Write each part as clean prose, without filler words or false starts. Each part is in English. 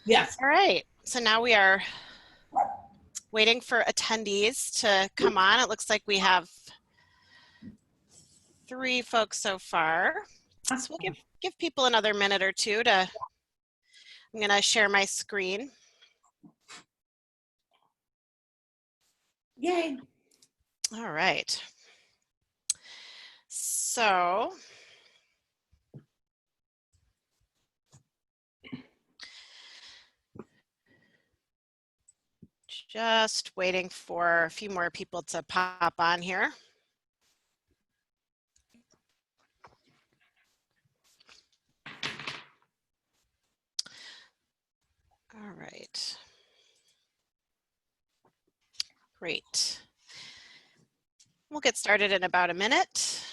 Yes. All right, so now we are waiting for attendees to come on. It looks like we have 3 folks so far. So we'll give people another minute or two to, I'm gonna share my screen. Yay. All right. So just waiting for a few more people to pop on here. All right. Great. We'll get started in about a minute.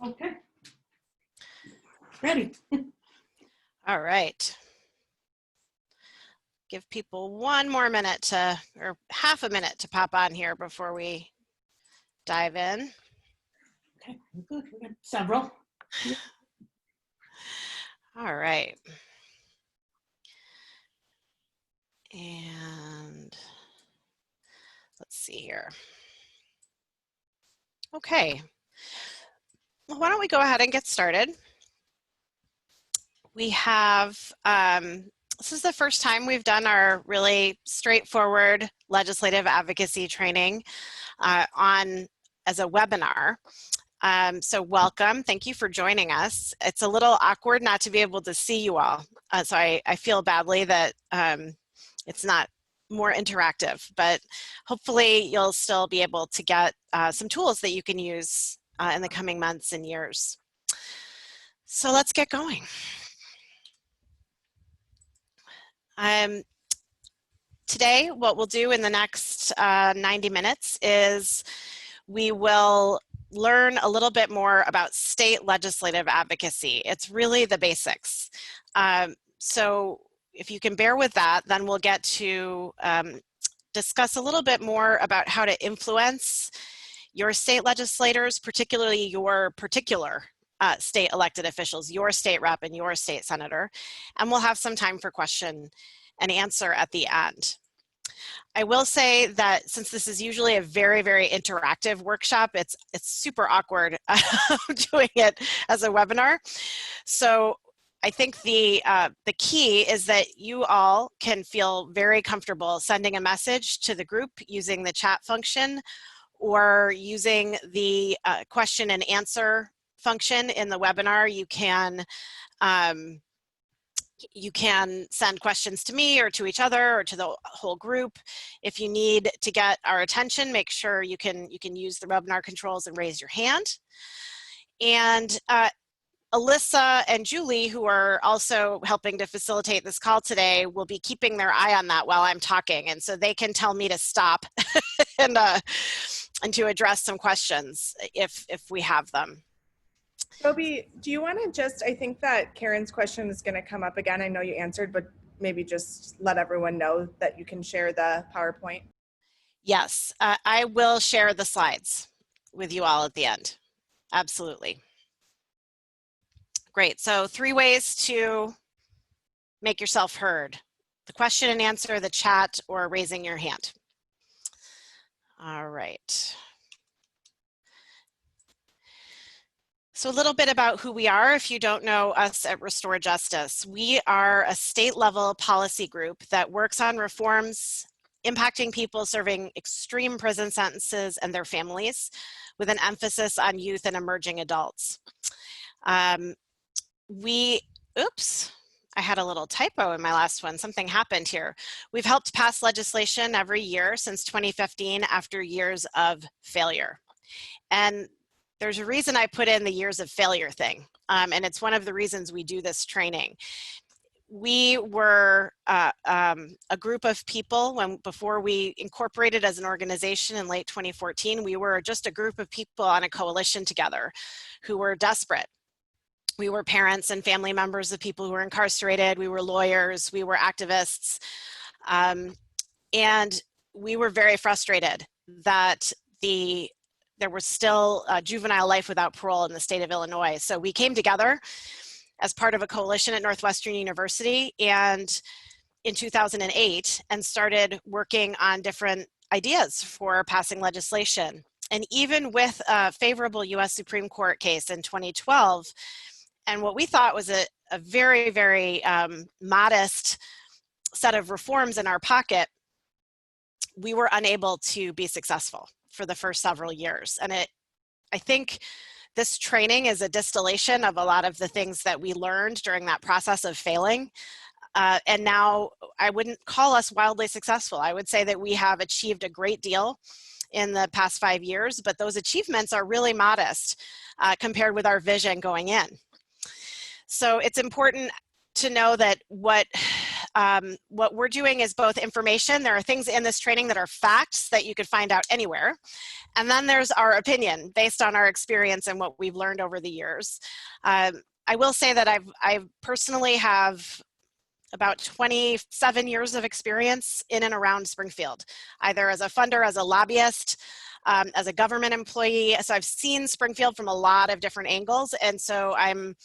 Okay. Ready. All right. Give people one more minute to, or half a minute to pop on here before we dive in. Okay, good. We got several. All right. And let's see here. Okay. Well, why don't we go ahead and get started? We have, this is the first time we've done our really straightforward legislative advocacy training as a webinar. So welcome, thank you for joining us. It's a little awkward not to be able to see you all. So I feel badly that it's not more interactive, but hopefully you'll still be able to get some tools that you can use in the coming months and years. So let's get going. Today, what we'll do in the next 90 minutes is we will learn a little bit more about state legislative advocacy. It's really the basics. So if you can bear with that, then we'll get to discuss a little bit more about how to influence your state legislators, particularly your particular state elected officials, your state rep and your state senator. And we'll have some time for question and answer at the end. I will say that since this is usually a very, very interactive workshop, it's super awkward doing it as a webinar. So I think the key is that you all can feel very comfortable sending a message to the group using the chat function or using the question and answer function in the webinar. You can send questions to me or to each other or to the whole group. If you need to get our attention, make sure you can use the webinar controls and raise your hand. And Alyssa and Julie, who are also helping to facilitate this call today, will be keeping their eye on that while I'm talking. And so they can tell me to stop and to address some questions if we have them. Toby, do you want to just, I think that Karen's question is going to come up again. I know you answered, but maybe just let everyone know that you can share the PowerPoint. Yes, I will share the slides with you all at the end. Absolutely. Great, so 3 ways to make yourself heard: the question and answer, the chat, or raising your hand. All right. So a little bit about who we are if you don't know us at Restore Justice. We are a state-level policy group that works on reforms impacting people serving extreme prison sentences and their families, with an emphasis on youth and emerging adults. Oops, I had a little typo in my last one. Something happened here. We've helped pass legislation every year since 2015 after years of failure. And there's a reason I put in the years of failure thing, and it's one of the reasons we do this training. We were a group of people before we incorporated as an organization in late 2014. We were just a group of people on a coalition together who were desperate We were parents and family members of people who were incarcerated. We were lawyers. We were activists. And we were very frustrated that there was still juvenile life without parole in the state of Illinois. So we came together as part of a coalition at Northwestern University and in 2008 and started working on different ideas for passing legislation. And even with a favorable US Supreme Court case in 2012, and what we thought was a very, very modest set of reforms in our pocket, we were unable to be successful for the first several years. And I think this training is a distillation of a lot of the things that we learned during that process of failing. And now I wouldn't call us wildly successful. I would say that we have achieved a great deal in the past 5 years, but those achievements are really modest compared with our vision going in. So it's important to know that what we're doing is both information. There are things in this training that are facts that you could find out anywhere. And then there's our opinion based on our experience and what we've learned over the years. I will say that I personally have about 27 years of experience in and around Springfield, either as a funder, as a lobbyist, as a government employee. So I've seen Springfield from a lot of different angles. And so I'm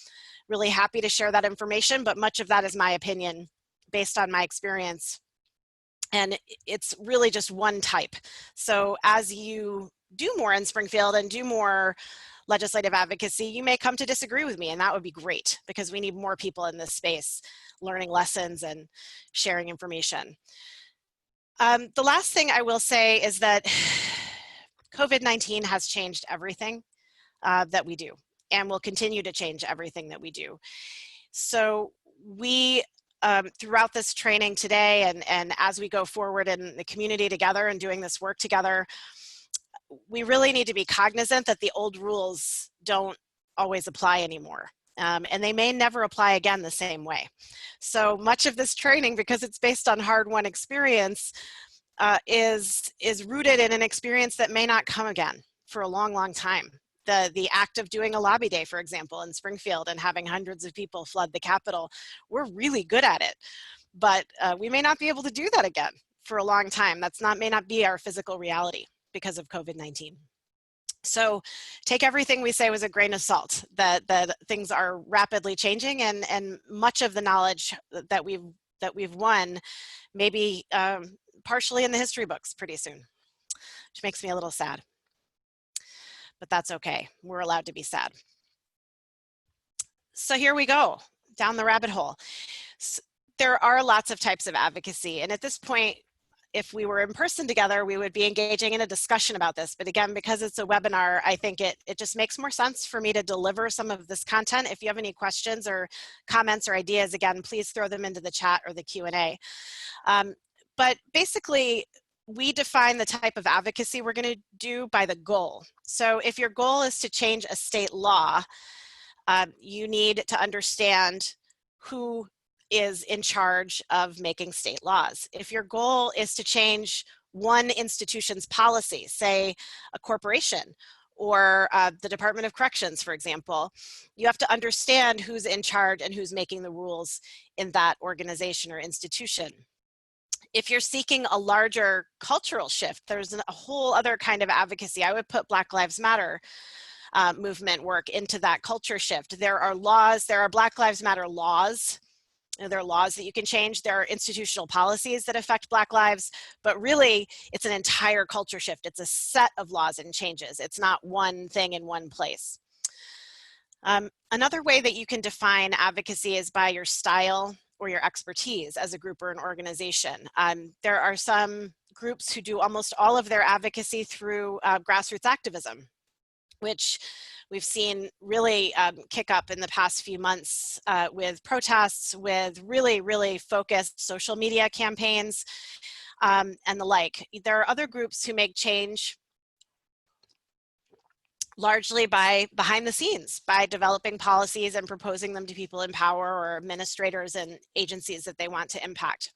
really happy to share that information, but much of that is my opinion based on my experience. And it's really just one type. So as you do more in Springfield and do more legislative advocacy, you may come to disagree with me, and that would be great because we need more people in this space learning lessons and sharing information. The last thing I will say is that COVID-19 has changed everything that we do and will continue to change everything that we do. So we, throughout this training today and as we go forward in the community together and doing this work together, we really need to be cognizant that the old rules don't always apply anymore. And they may never apply again the same way. So much of this training, because it's based on hard-won experience, is rooted in an experience that may not come again for a long, long time. The act of doing a lobby day, for example, in Springfield and having hundreds of people flood the Capitol, we're really good at it. But we may not be able to do that again for a long time. May not be our physical reality because of COVID-19. So take everything we say with a grain of salt, that things are rapidly changing and much of the knowledge that we've won may be partially in the history books pretty soon, which makes me a little sad. But that's okay, we're allowed to be sad. So here we go, down the rabbit hole. So there are lots of types of advocacy, and at this point, if we were in person together, we would be engaging in a discussion about this. But again, because it's a webinar, I think it just makes more sense for me to deliver some of this content. If you have any questions or comments or ideas, again, please throw them into the chat or the Q&A. But basically, we define the type of advocacy we're going to do by the goal. So if your goal is to change a state law, you need to understand who is in charge of making state laws. If your goal is to change one institution's policy, say a corporation or the Department of Corrections, for example, you have to understand who's in charge and who's making the rules in that organization or institution. If you're seeking a larger cultural shift, there's a whole other kind of advocacy. I would put Black Lives Matter movement work into that culture shift. There are laws, there are Black Lives Matter laws. There are laws that you can change. There are institutional policies that affect Black lives, but really it's an entire culture shift. It's a set of laws and changes. It's not one thing in one place. Another way that you can define advocacy is by your style or your expertise as a group or an organization. There are some groups who do almost all of their advocacy through grassroots activism, which we've seen really kick up in the past few months with protests, with really, really focused social media campaigns and the like. There are other groups who make change largely by behind the scenes, by developing policies and proposing them to people in power or administrators and agencies that they want to impact.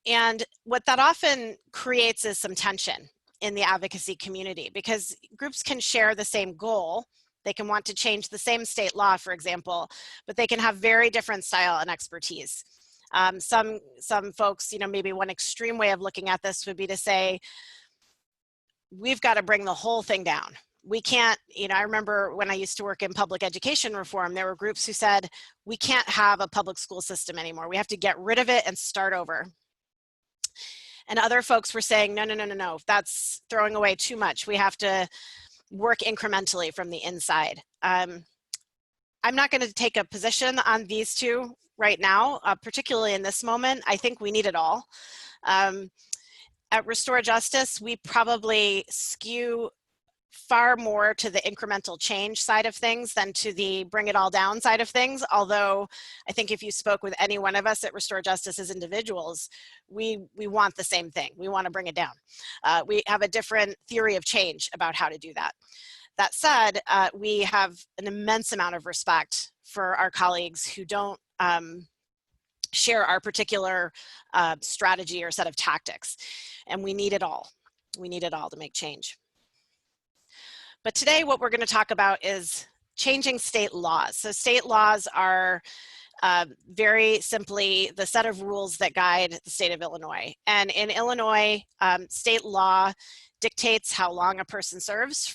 And what that often creates is some tension in the advocacy community, because groups can share the same goal They can want to change the same state law, for example, but they can have very different style and expertise. Some folks, maybe one extreme way of looking at this would be to say, we've got to bring the whole thing down. We can't, I remember when I used to work in public education reform, there were groups who said, we can't have a public school system anymore. We have to get rid of it and start over. And other folks were saying, no, that's throwing away too much. We have to work incrementally from the inside. I'm not going to take a position on these two right now, particularly in this moment. I think we need it all. At Restore Justice, we probably skew far more to the incremental change side of things than to the bring it all down side of things. Although I think if you spoke with any one of us at Restore Justice as individuals, we want the same thing. We want to bring it down. We have a different theory of change about how to do that. That said, we have an immense amount of respect for our colleagues who don't share our particular strategy or set of tactics. And we need it all. We need it all to make change. But today what we're going to talk about is changing state laws. So state laws are very simply the set of rules that guide the state of Illinois. And in Illinois, state law dictates how long a person serves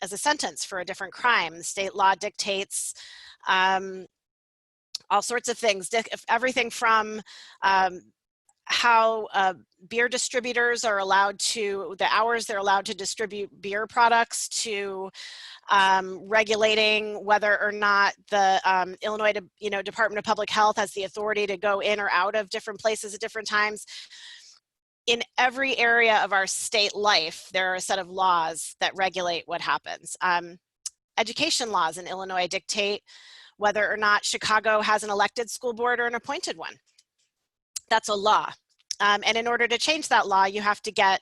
as a sentence for a different crime. The state law dictates all sorts of things, everything from how beer distributors are allowed to, the hours they're allowed to distribute beer products, to regulating whether or not the Illinois Department of Public Health has the authority to go in or out of different places at different times. In every area of our state life, there are a set of laws that regulate what happens. Education laws in Illinois dictate whether or not Chicago has an elected school board or an appointed one. That's a law. And in order to change that law, you have to get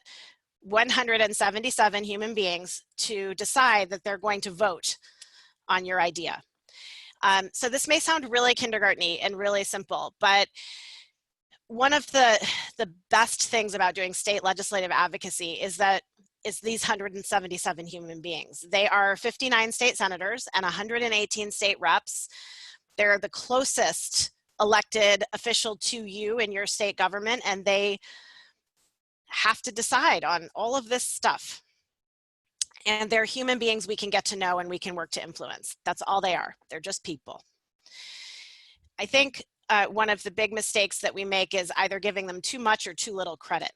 177 human beings to decide that they're going to vote on your idea. So this may sound really kindergarten-y and really simple, but one of the best things about doing state legislative advocacy is that it's these 177 human beings. They are 59 state senators and 118 state reps. They're the closest elected official to you in your state government, and they have to decide on all of this stuff. And they're human beings we can get to know and we can work to influence. That's all they are. They're just people. I think one of the big mistakes that we make is either giving them too much or too little credit.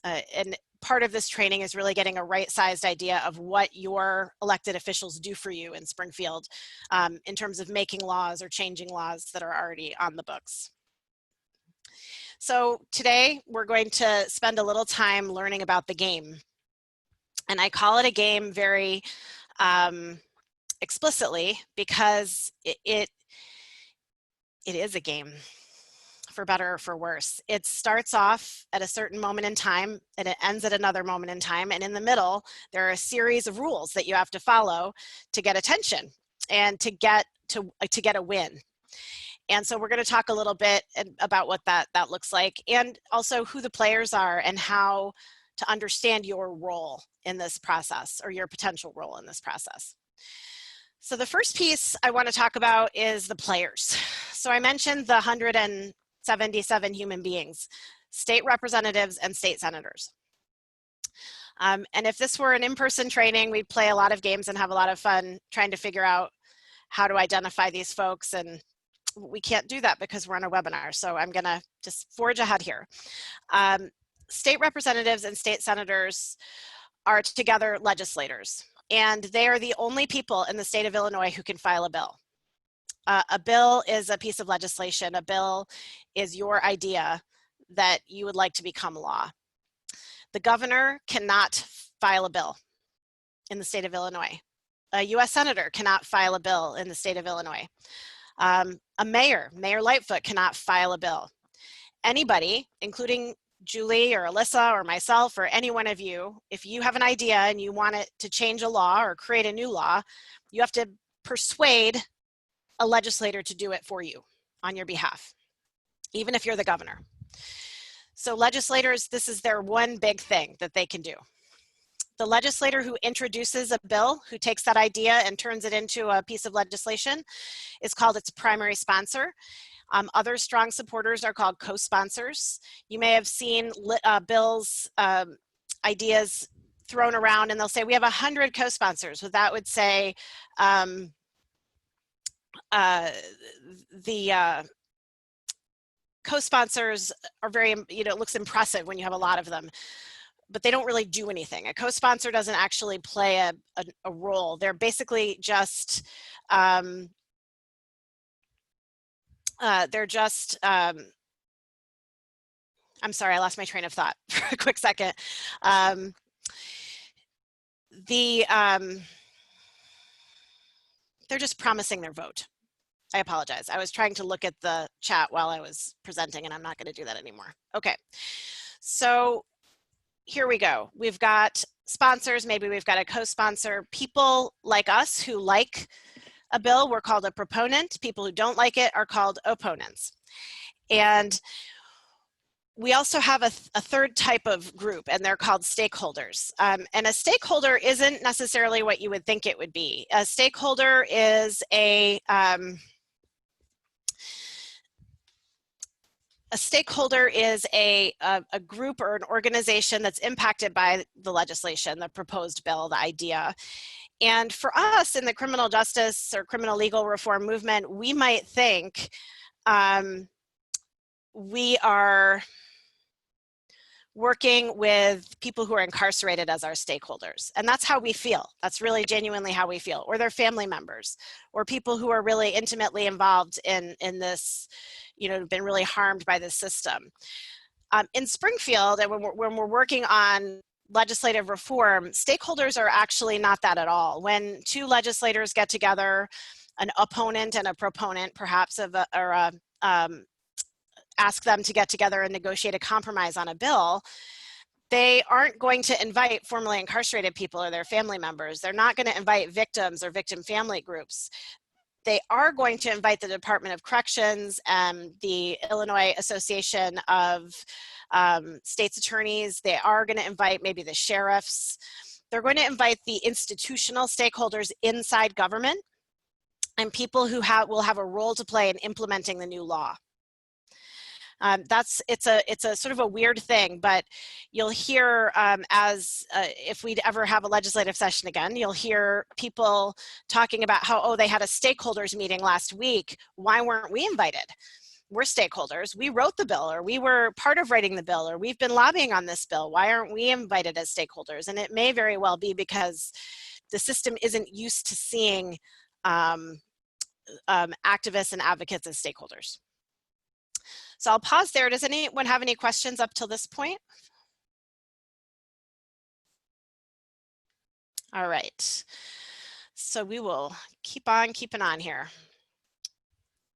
And part of this training is really getting a right-sized idea of what your elected officials do for you in Springfield in terms of making laws or changing laws that are already on the books. So today we're going to spend a little time learning about the game. And I call it a game very explicitly because it is a game, for better or for worse. It starts off at a certain moment in time and it ends at another moment in time. And in the middle, there are a series of rules that you have to follow to get attention and to get a win. And so we're going to talk a little bit about what that looks like, and also who the players are and how to understand your role in this process, or your potential role in this process. So the first piece I want to talk about is the players. So I mentioned the 177 human beings, state representatives and state senators. And if this were an in-person training, we'd play a lot of games and have a lot of fun trying to figure out how to identify these folks, and we can't do that because we're on a webinar. So I'm gonna just forge ahead here. State representatives and state senators are together legislators, and they are the only people in the state of Illinois who can file a bill. A bill is a piece of legislation. A bill is your idea that you would like to become law. The governor cannot file a bill in the state of Illinois. A US senator cannot file a bill in the state of Illinois. A Mayor Lightfoot cannot file a bill. Anybody, including Julie or Alyssa or myself or any one of you, if you have an idea and you want it to change a law or create a new law, you have to persuade a legislator to do it for you on your behalf, even if you're the governor. So legislators, this is their one big thing that they can do. The legislator who introduces a bill, who takes that idea and turns it into a piece of legislation, is called its primary sponsor. Other strong supporters are called co-sponsors. You may have seen bills, ideas thrown around, and they'll say, we have 100 co-sponsors. Well, that would say the co-sponsors are very, it looks impressive when you have a lot of them, but they don't really do anything. A co-sponsor doesn't actually play a role. They're basically just, I'm sorry, I lost my train of thought for a quick second. They're just promising their vote. I apologize. I was trying to look at the chat while I was presenting, and I'm not going to do that anymore. Okay, so here we go. We've got sponsors, maybe we've got a co-sponsor. People like us who like a bill, we're called a proponent. People who don't like it are called opponents. And we also have a third type of group, and they're called stakeholders. And a stakeholder isn't necessarily what you would think it would be. A stakeholder is a stakeholder is a group or an organization that's impacted by the legislation, the proposed bill, the idea. And for us in the criminal justice or criminal legal reform movement, we might think we are working with people who are incarcerated as our stakeholders. And that's how we feel. That's really genuinely how we feel. Or their family members, or people who are really intimately involved in this, been really harmed by this system. In Springfield, and when we're working on legislative reform, stakeholders are actually not that at all. When two legislators get together, an opponent and a proponent, perhaps, ask them to get together and negotiate a compromise on a bill, they aren't going to invite formerly incarcerated people or their family members. They're not going to invite victims or victim family groups. They are going to invite the Department of Corrections and the Illinois Association of State's Attorneys. They are going to invite maybe the sheriffs. They're going to invite the institutional stakeholders inside government and people who will have a role to play in implementing the new law. It's a sort of a weird thing, but you'll hear if we'd ever have a legislative session again, you'll hear people talking about how, they had a stakeholders meeting last week. Why weren't we invited? We're stakeholders. We wrote the bill, or we were part of writing the bill, or we've been lobbying on this bill. Why aren't we invited as stakeholders? And it may very well be because the system isn't used to seeing activists and advocates as stakeholders. So I'll pause there. Does anyone have any questions up till this point? All right. So we will keep on keeping on here.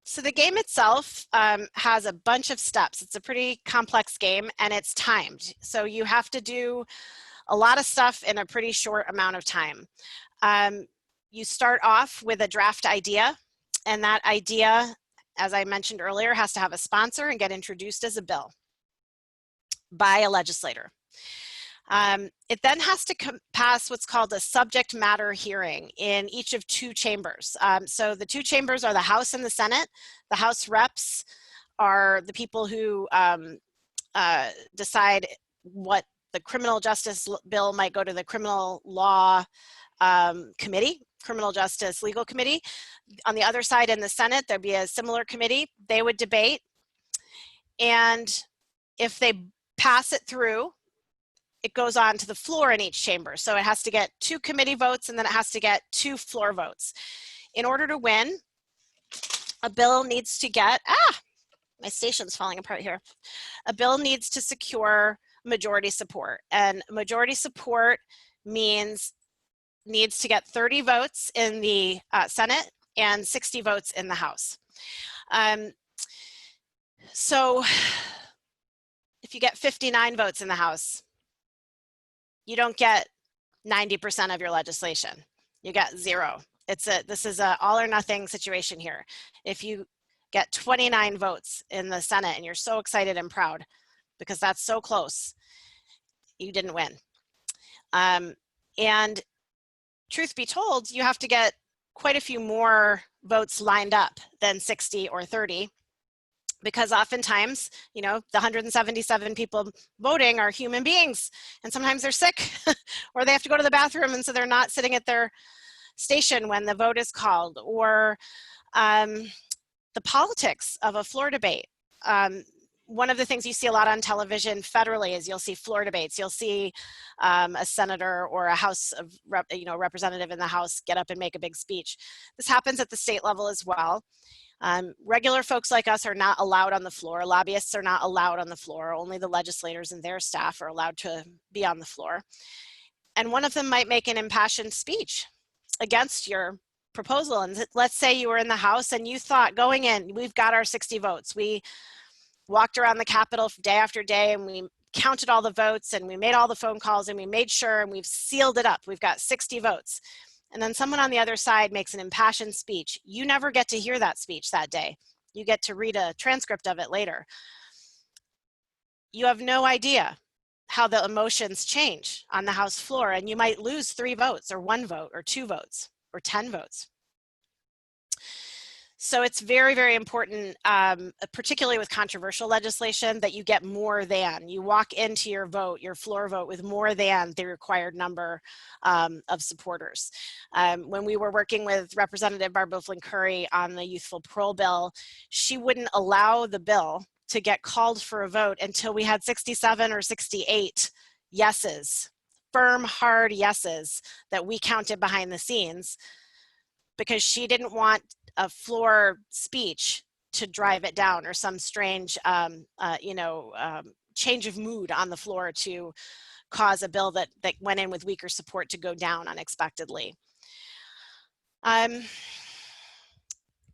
So the game itself has a bunch of steps. It's a pretty complex game, and it's timed. So you have to do a lot of stuff in a pretty short amount of time. You start off with a draft idea, and that idea, as I mentioned earlier, has to have a sponsor and get introduced as a bill by a legislator. It then has to pass what's called a subject matter hearing in each of two chambers. So the two chambers are the House and the Senate. The House reps are the people who decide what the criminal justice bill might go to the criminal law committee, criminal justice legal committee. On the other side in the Senate, there'd be a similar committee. They would debate. And if they pass it through, it goes on to the floor in each chamber. So it has to get 2 committee votes, and then it has to get 2 floor votes. In order to win, a bill needs to get, my station's falling apart here. A bill needs to secure majority support. And majority support needs to get 30 votes in the Senate and 60 votes in the House. So if you get 59 votes in the House, you don't get 90% of your legislation. You get 0. This is a all or nothing situation here. If you get 29 votes in the Senate and you're so excited and proud because that's so close, you didn't win. And truth be told, you have to get quite a few more votes lined up than 60 or 30, because oftentimes, you know, the 177 people voting are human beings, and sometimes they're sick or they have to go to the bathroom, and so they're not sitting at their station when the vote is called. Or the politics of a floor debate. One of the things you see a lot on television federally is you'll see floor debates. You'll see a senator or a House of representative in the House get up and make a big speech. This happens at the state level as well. Regular folks like us are not allowed on the floor. Lobbyists are not allowed on the floor. Only the legislators and their staff are allowed to be on the floor. And one of them might make an impassioned speech against your proposal. And let's say you were in the House and you thought going in, we've got our 60 votes. We walked around the Capitol day after day and we counted all the votes and we made all the phone calls and we made sure and we've sealed it up. We've got 60 votes. And then someone on the other side makes an impassioned speech. You never get to hear that speech that day. You get to read a transcript of it later. You have no idea how the emotions change on the House floor, and you might lose 3 votes or 1 vote or 2 votes or 10 votes. So it's very, very important, particularly with controversial legislation, that you get more than. You walk into your vote, your floor vote, with more than the required number of supporters. When we were working with Representative Barbara Flynn Curry on the youthful parole bill, she wouldn't allow the bill to get called for a vote until we had 67 or 68 yeses, firm, hard yeses that we counted behind the scenes, because she didn't want a floor speech to drive it down, or some strange, change of mood on the floor to cause a bill that went in with weaker support to go down unexpectedly.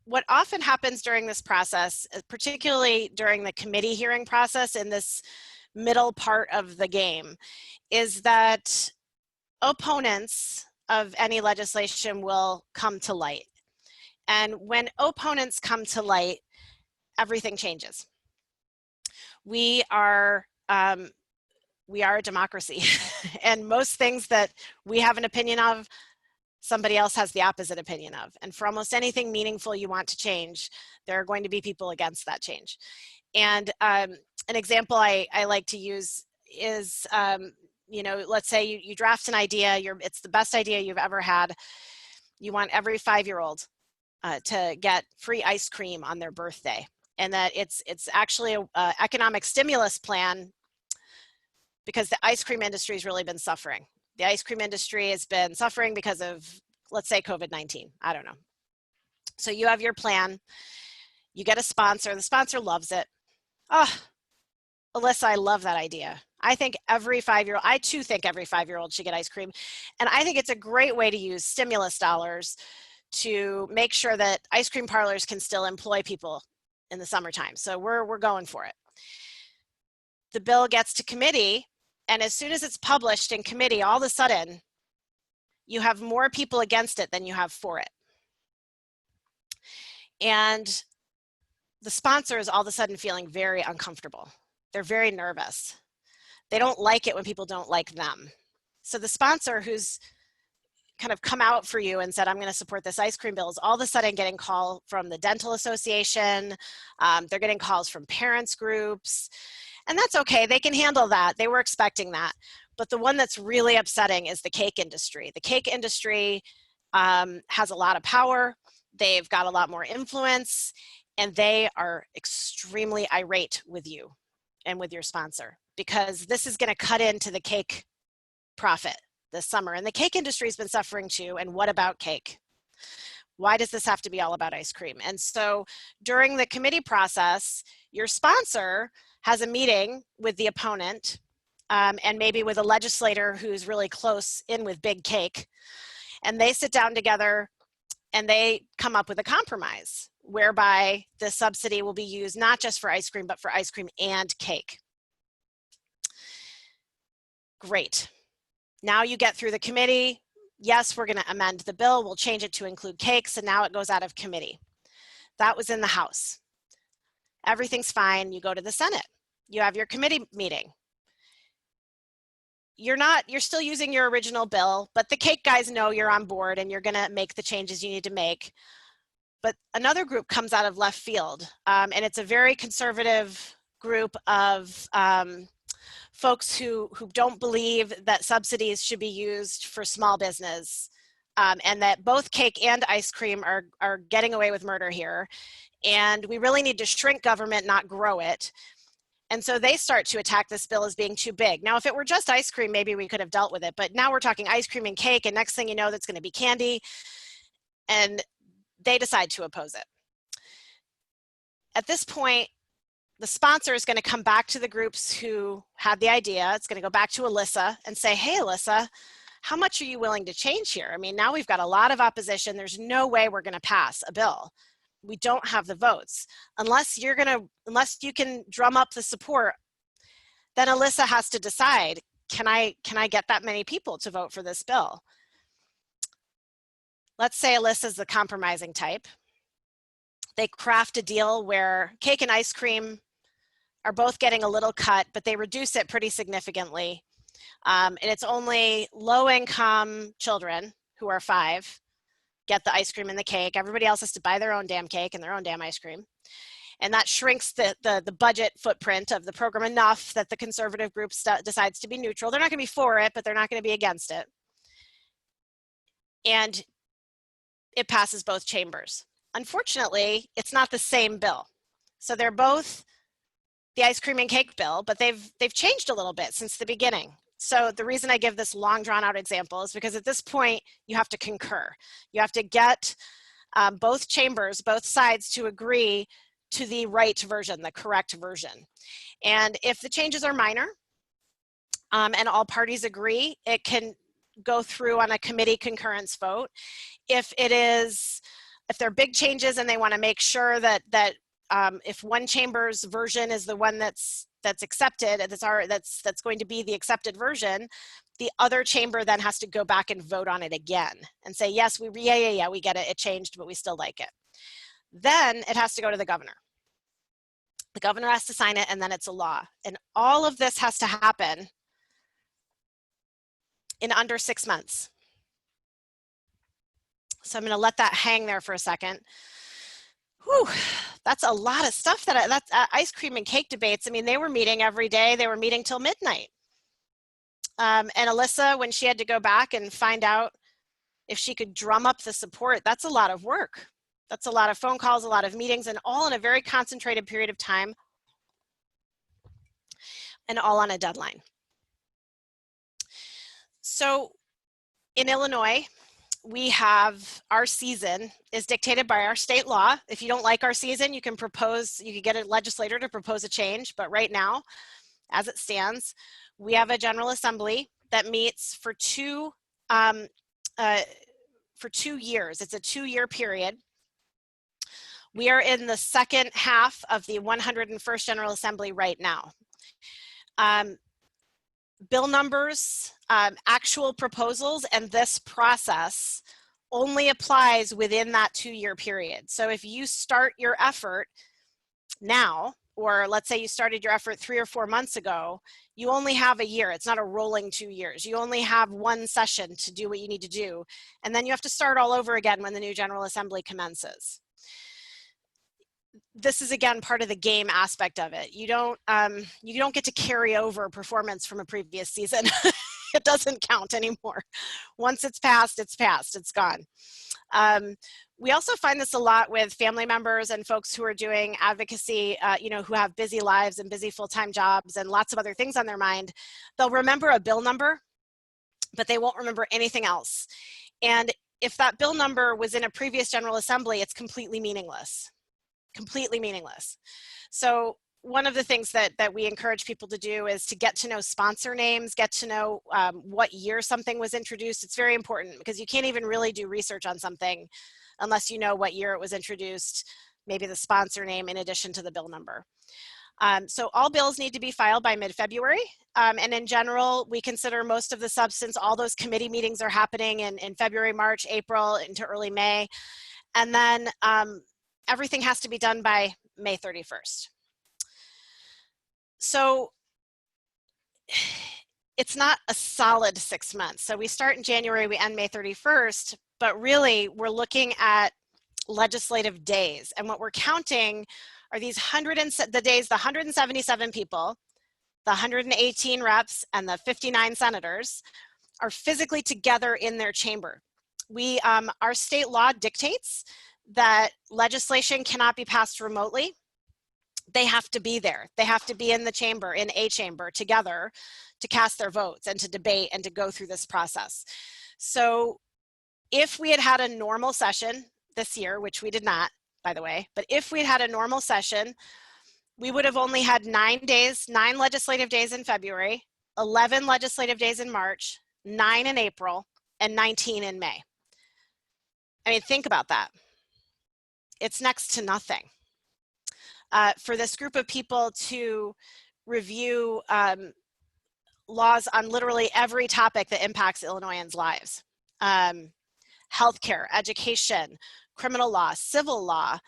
What often happens during this process, particularly during the committee hearing process in this middle part of the game, is that opponents of any legislation will come to light. And when opponents come to light, everything changes. We are a democracy, and most things that we have an opinion of, somebody else has the opposite opinion of. And for almost anything meaningful you want to change, there are going to be people against that change. And an example I like to use is, let's say you draft an idea, it's the best idea you've ever had. You want every 5-year-old to get free ice cream on their birthday, and that it's actually an economic stimulus plan, because the ice cream industry has really been suffering. The ice cream industry has been suffering because of, let's say, COVID-19. I don't know. So you have your plan. You get a sponsor. The sponsor loves it. Oh, Alyssa, I love that idea. I think every 5-year-old, I too think every 5-year-old should get ice cream. And I think it's a great way to use stimulus dollars to make sure that ice cream parlors can still employ people in the summertime. So we're going for it. The bill gets to committee, and as soon as it's published in committee, all of a sudden, you have more people against it than you have for it. And the sponsor is all of a sudden feeling very uncomfortable. They're very nervous. They don't like it when people don't like them. So the sponsor, who's kind of come out for you and said, I'm going to support this ice cream bill, is all of a sudden getting call from the dental association. They're getting calls from parents groups, and that's okay. They can handle that. They were expecting that. But the one that's really upsetting is the cake industry. The cake industry has a lot of power. They've got a lot more influence, and they are extremely irate with you and with your sponsor, because this is going to cut into the cake profit this summer. And the cake industry has been suffering too. And what about cake? Why does this have to be all about ice cream? And so during the committee process, your sponsor has a meeting with the opponent, and maybe with a legislator who's really close in with big cake. And they sit down together and they come up with a compromise whereby the subsidy will be used not just for ice cream, but for ice cream and cake. Great. Now you get through the committee. Yes, we're going to amend the bill. We'll change it to include cakes, and now it goes out of committee. That was in the House. Everything's fine. You go to the Senate. You have your committee meeting. you're still using your original bill, but the cake guys know you're on board and you're going to make the changes you need to make. But another group comes out of left field, and it's a very conservative group of folks who don't believe that subsidies should be used for small business, and that both cake and ice cream are getting away with murder here. And we really need to shrink government, not grow it. And so they start to attack this bill as being too big. Now, if it were just ice cream, maybe we could have dealt with it. But now we're talking ice cream and cake, and next thing you know, that's going to be candy. And they decide to oppose it. At this point, the sponsor is going to come back to the groups who had the idea. It's going to go back to Alyssa and say, hey, Alyssa, how much are you willing to change here? I mean, now we've got a lot of opposition. There's no way we're going to pass a bill. We don't have the votes. Unless you can drum up the support, then Alyssa has to decide, can I get that many people to vote for this bill? Let's say Alyssa's the compromising type. They craft a deal where cake and ice cream are both getting a little cut, but they reduce it pretty significantly. And it's only low-income children who are 5 get the ice cream and the cake. Everybody else has to buy their own damn cake and their own damn ice cream. And that shrinks the budget footprint of the program enough that the conservative group decides to be neutral. They're not going to be for it, but they're not going to be against it. And it passes both chambers. Unfortunately, it's not the same bill. So they're both the ice cream and cake bill, but they've changed a little bit since the beginning. So the reason I give this long drawn out example is because at this point you have to concur. You have to get both chambers, both sides to agree to the right version, the correct version. And if the changes are minor and all parties agree, it can go through on a committee concurrence vote. If there are big changes and they want to make sure that if one chamber's version is the one that's accepted, that's going to be the accepted version, the other chamber then has to go back and vote on it again and say, yes, we get it, it changed, but we still like it. Then it has to go to the governor. The governor has to sign it, and then it's a law. And all of this has to happen in under 6 months. So I'm going to let that hang there for a second. Whew, that's a lot of stuff. That's ice cream and cake debates. I mean, they were meeting every day. They were meeting till midnight. And Alyssa, when she had to go back and find out if she could drum up the support, that's a lot of work. That's a lot of phone calls, a lot of meetings, and all in a very concentrated period of time, and all on a deadline. So in Illinois, we have our season is dictated by our state law. If you don't like our season, you can get a legislator to propose a change. But right now, as it stands, we have a General Assembly that meets for 2 years. It's a 2-year period. We are in the second half of the 101st General Assembly right now. Bill numbers, actual proposals, and this process only applies within that 2-year period. So if you start your effort now, or let's say you started your effort 3 or 4 months ago, you only have a year. It's not a rolling 2 years. You only have 1 session to do what you need to do. And then you have to start all over again when the new General Assembly commences. This is again part of the game aspect of it. You don't get to carry over performance from a previous season. It doesn't count anymore. Once it's passed, it's gone. We also find this a lot with family members and folks who are doing advocacy, who have busy lives and busy full-time jobs and lots of other things on their mind. They'll remember a bill number, but they won't remember anything else. And if that bill number was in a previous General Assembly, it's completely meaningless. Completely meaningless. So one of the things that we encourage people to do is to get to know sponsor names, get to know what year something was introduced. It's very important because you can't even really do research on something unless you know what year it was introduced, maybe the sponsor name in addition to the bill number. So all bills need to be filed by mid-February. And in general, we consider most of the substance, all those committee meetings are happening in February, March, April, into early May. And then everything has to be done by May 31st. So it's not a solid 6 months. So we start in January, we end May 31st, but really we're looking at legislative days. And what we're counting are these the 177 people, the 118 reps, and the 59 senators are physically together in their chamber. Our state law dictates that legislation cannot be passed remotely. They have to be there. They have to be in the chamber, in a chamber together to cast their votes and to debate and to go through this process. So if we had had a normal session this year, which we did not, by the way, but if we had had a normal session, we would have only had 9 legislative days in February, 11 legislative days in March, 9 in April, and 19 in May. I mean, think about that. It's next to nothing. For this group of people to review laws on literally every topic that impacts Illinoisans' lives. Healthcare, education, criminal law, civil law,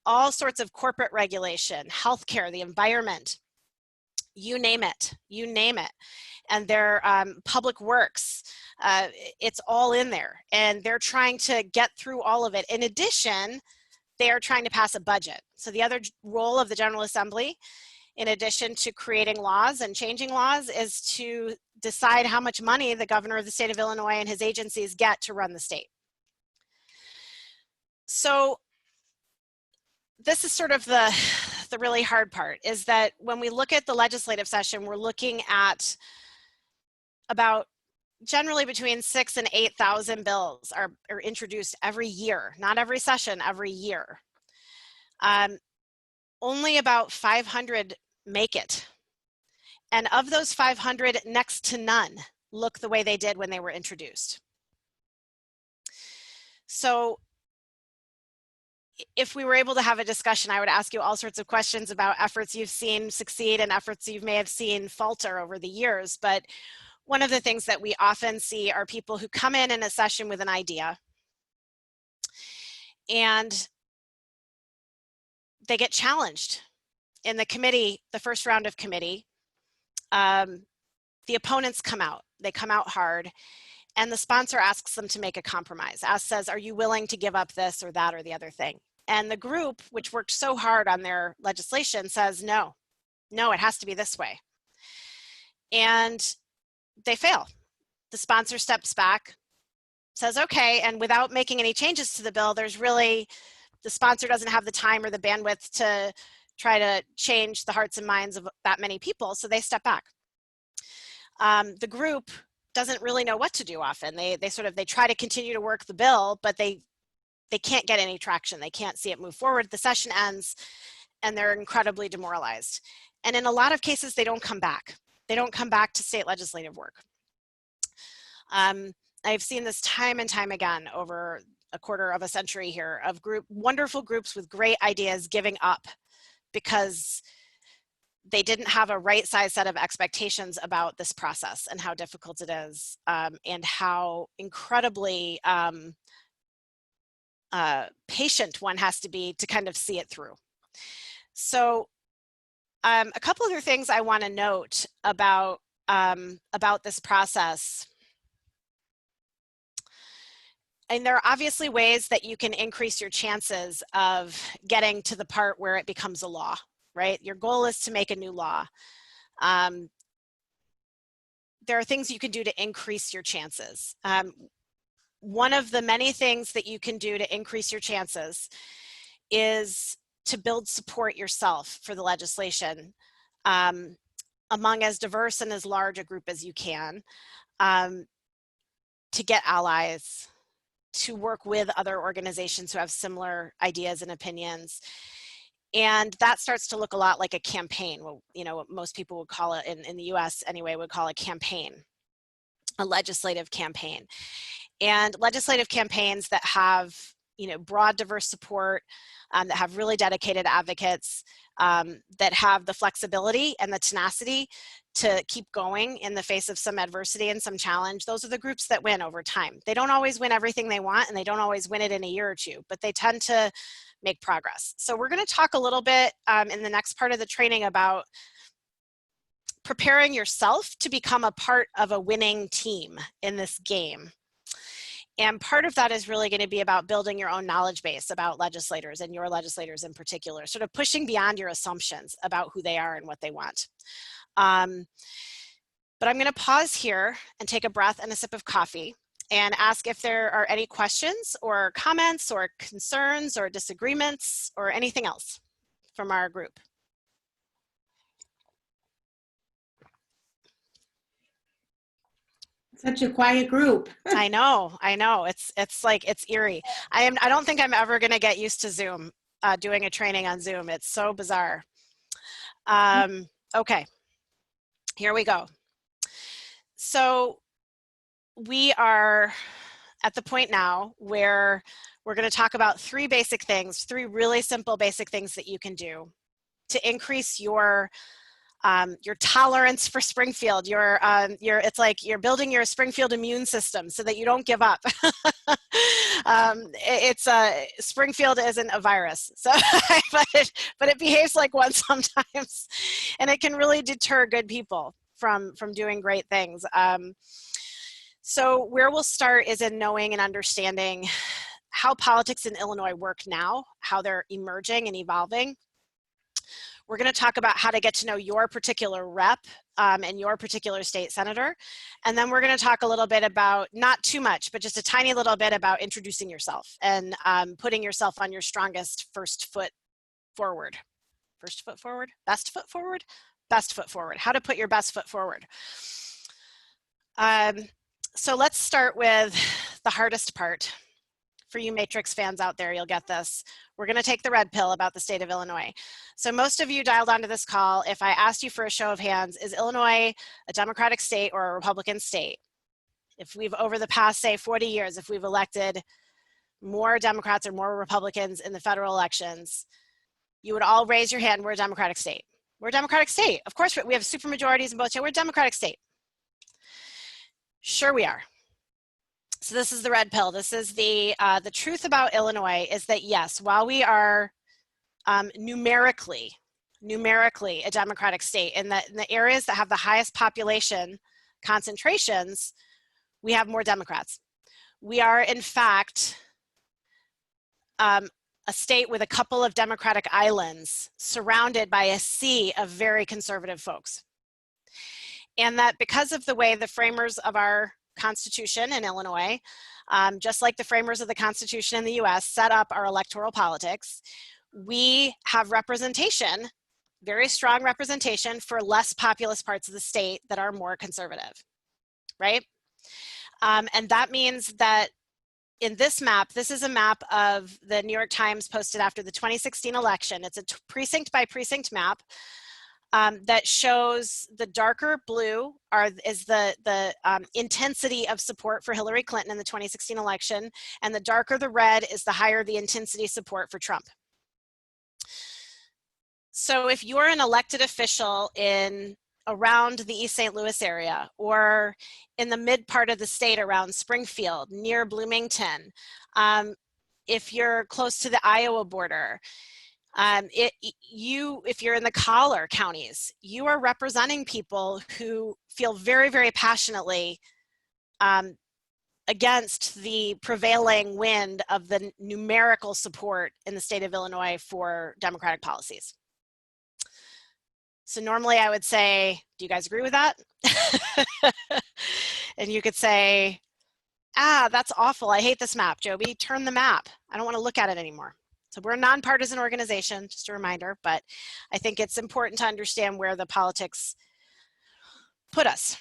all sorts of corporate regulation, healthcare, the environment, you name it, you name it. And their public works, it's all in there. And they're trying to get through all of it. In addition, they are trying to pass a budget. So the other role of the General Assembly, in addition to creating laws and changing laws, is to decide how much money the governor of the state of Illinois and his agencies get to run the state. So this is sort of the really hard part, is that when we look at the legislative session, we're looking at about generally between 6,000 and 8,000 bills are introduced every year, not every session, every year. Only about 500 make it. And of those 500, next to none look the way they did when they were introduced. So if we were able to have a discussion, I would ask you all sorts of questions about efforts you've seen succeed and efforts you may have seen falter over the years. But one of the things that we often see are people who come in a session with an idea and they get challenged in the committee, the first round of committee. The opponents come out, they come out hard, and the sponsor asks them to make a compromise. Says, are you willing to give up this or that or the other thing? And the group, which worked so hard on their legislation, says, no, it has to be this way. And they fail. The sponsor steps back, says, okay, and without making any changes to the bill, the sponsor doesn't have the time or the bandwidth to try to change the hearts and minds of that many people, so they step back. The group doesn't really know what to do often. They try to continue to work the bill, but they can't get any traction. They can't see it move forward. The session ends and they're incredibly demoralized. And in a lot of cases, they don't come back. They don't come back to state legislative work. I've seen this time and time again over a quarter of a century here of wonderful groups with great ideas giving up because they didn't have a right size set of expectations about this process and how difficult it is, and how incredibly patient one has to be to kind of see it through. So a couple other things I want to note about this process. And there are obviously ways that you can increase your chances of getting to the part where it becomes a law, right? Your goal is to make a new law. There are things you can do to increase your chances. One of the many things that you can do to increase your chances is to build support yourself for the legislation among as diverse and as large a group as you can, to get allies, to work with other organizations who have similar ideas and opinions. And that starts to look a lot like a campaign. Well, what most people would call it in the US anyway, would call a campaign, a legislative campaign. And legislative campaigns that have, broad, diverse support, that have really dedicated advocates, that have the flexibility and the tenacity to keep going in the face of some adversity and some challenge. Those are the groups that win over time. They don't always win everything they want, and they don't always win it in a year or two, but they tend to make progress. So we're going to talk a little bit in the next part of the training about preparing yourself to become a part of a winning team in this game. And part of that is really going to be about building your own knowledge base about legislators and your legislators in particular, sort of pushing beyond your assumptions about who they are and what they want. But I'm going to pause here and take a breath and a sip of coffee and ask if there are any questions or comments or concerns or disagreements or anything else from our group. Such a quiet group. I know. It's like, it's eerie. I don't think I'm ever going to get used to Zoom, doing a training on Zoom. It's so bizarre. Okay, here we go. So we are at the point now where we're going to talk about three really simple basic things that you can do to increase your tolerance for Springfield. It's like you're building your Springfield immune system so that you don't give up. Springfield isn't a virus, so but it behaves like one sometimes, and it can really deter good people from doing great things. So where we'll start is in knowing and understanding how politics in Illinois work now, how they're emerging and evolving. We're going to talk about how to get to know your particular rep and your particular state senator. And then we're going to talk a little bit about, not too much, but just a tiny little bit about introducing yourself and putting yourself on your strongest first foot forward. First foot forward? Best foot forward? Best foot forward. How to put your best foot forward. So let's start with the hardest part. For you Matrix fans out there, you'll get this. We're going to take the red pill about the state of Illinois. So most of you dialed onto this call, if I asked you for a show of hands, is Illinois a Democratic state or a Republican state? If we've, over the past, say, 40 years, if we've elected more Democrats or more Republicans in the federal elections, you would all raise your hand, we're a Democratic state. We're a Democratic state. Of course, we have supermajorities in both states. We're a Democratic state. Sure we are. So this is the red pill. This is the truth about Illinois is that yes, while we are numerically a Democratic state, in the areas that have the highest population concentrations, we have more Democrats. We are in fact a state with a couple of Democratic islands surrounded by a sea of very conservative folks. And that because of the way the framers of our Constitution in Illinois, just like the framers of the Constitution in the US set up our electoral politics, we have representation, very strong representation for less populous parts of the state that are more conservative, right? And that means that in this map, this is a map of the New York Times posted after the 2016 election. It's a precinct by precinct map. That shows the darker blue is the intensity of support for Hillary Clinton in the 2016 election, and the darker the red is the higher the intensity support for Trump. So if you're an elected official in around the East St. Louis area or in the mid part of the state around Springfield, near Bloomington, if you're close to the Iowa border, if you're in the collar counties, you are representing people who feel very, very passionately against the prevailing wind of the numerical support in the state of Illinois for Democratic policies. So normally I would say, do you guys agree with that? And you could say, that's awful. I hate this map, Joby. Turn the map. I don't want to look at it anymore. So we're a nonpartisan organization, just a reminder, but I think it's important to understand where the politics put us.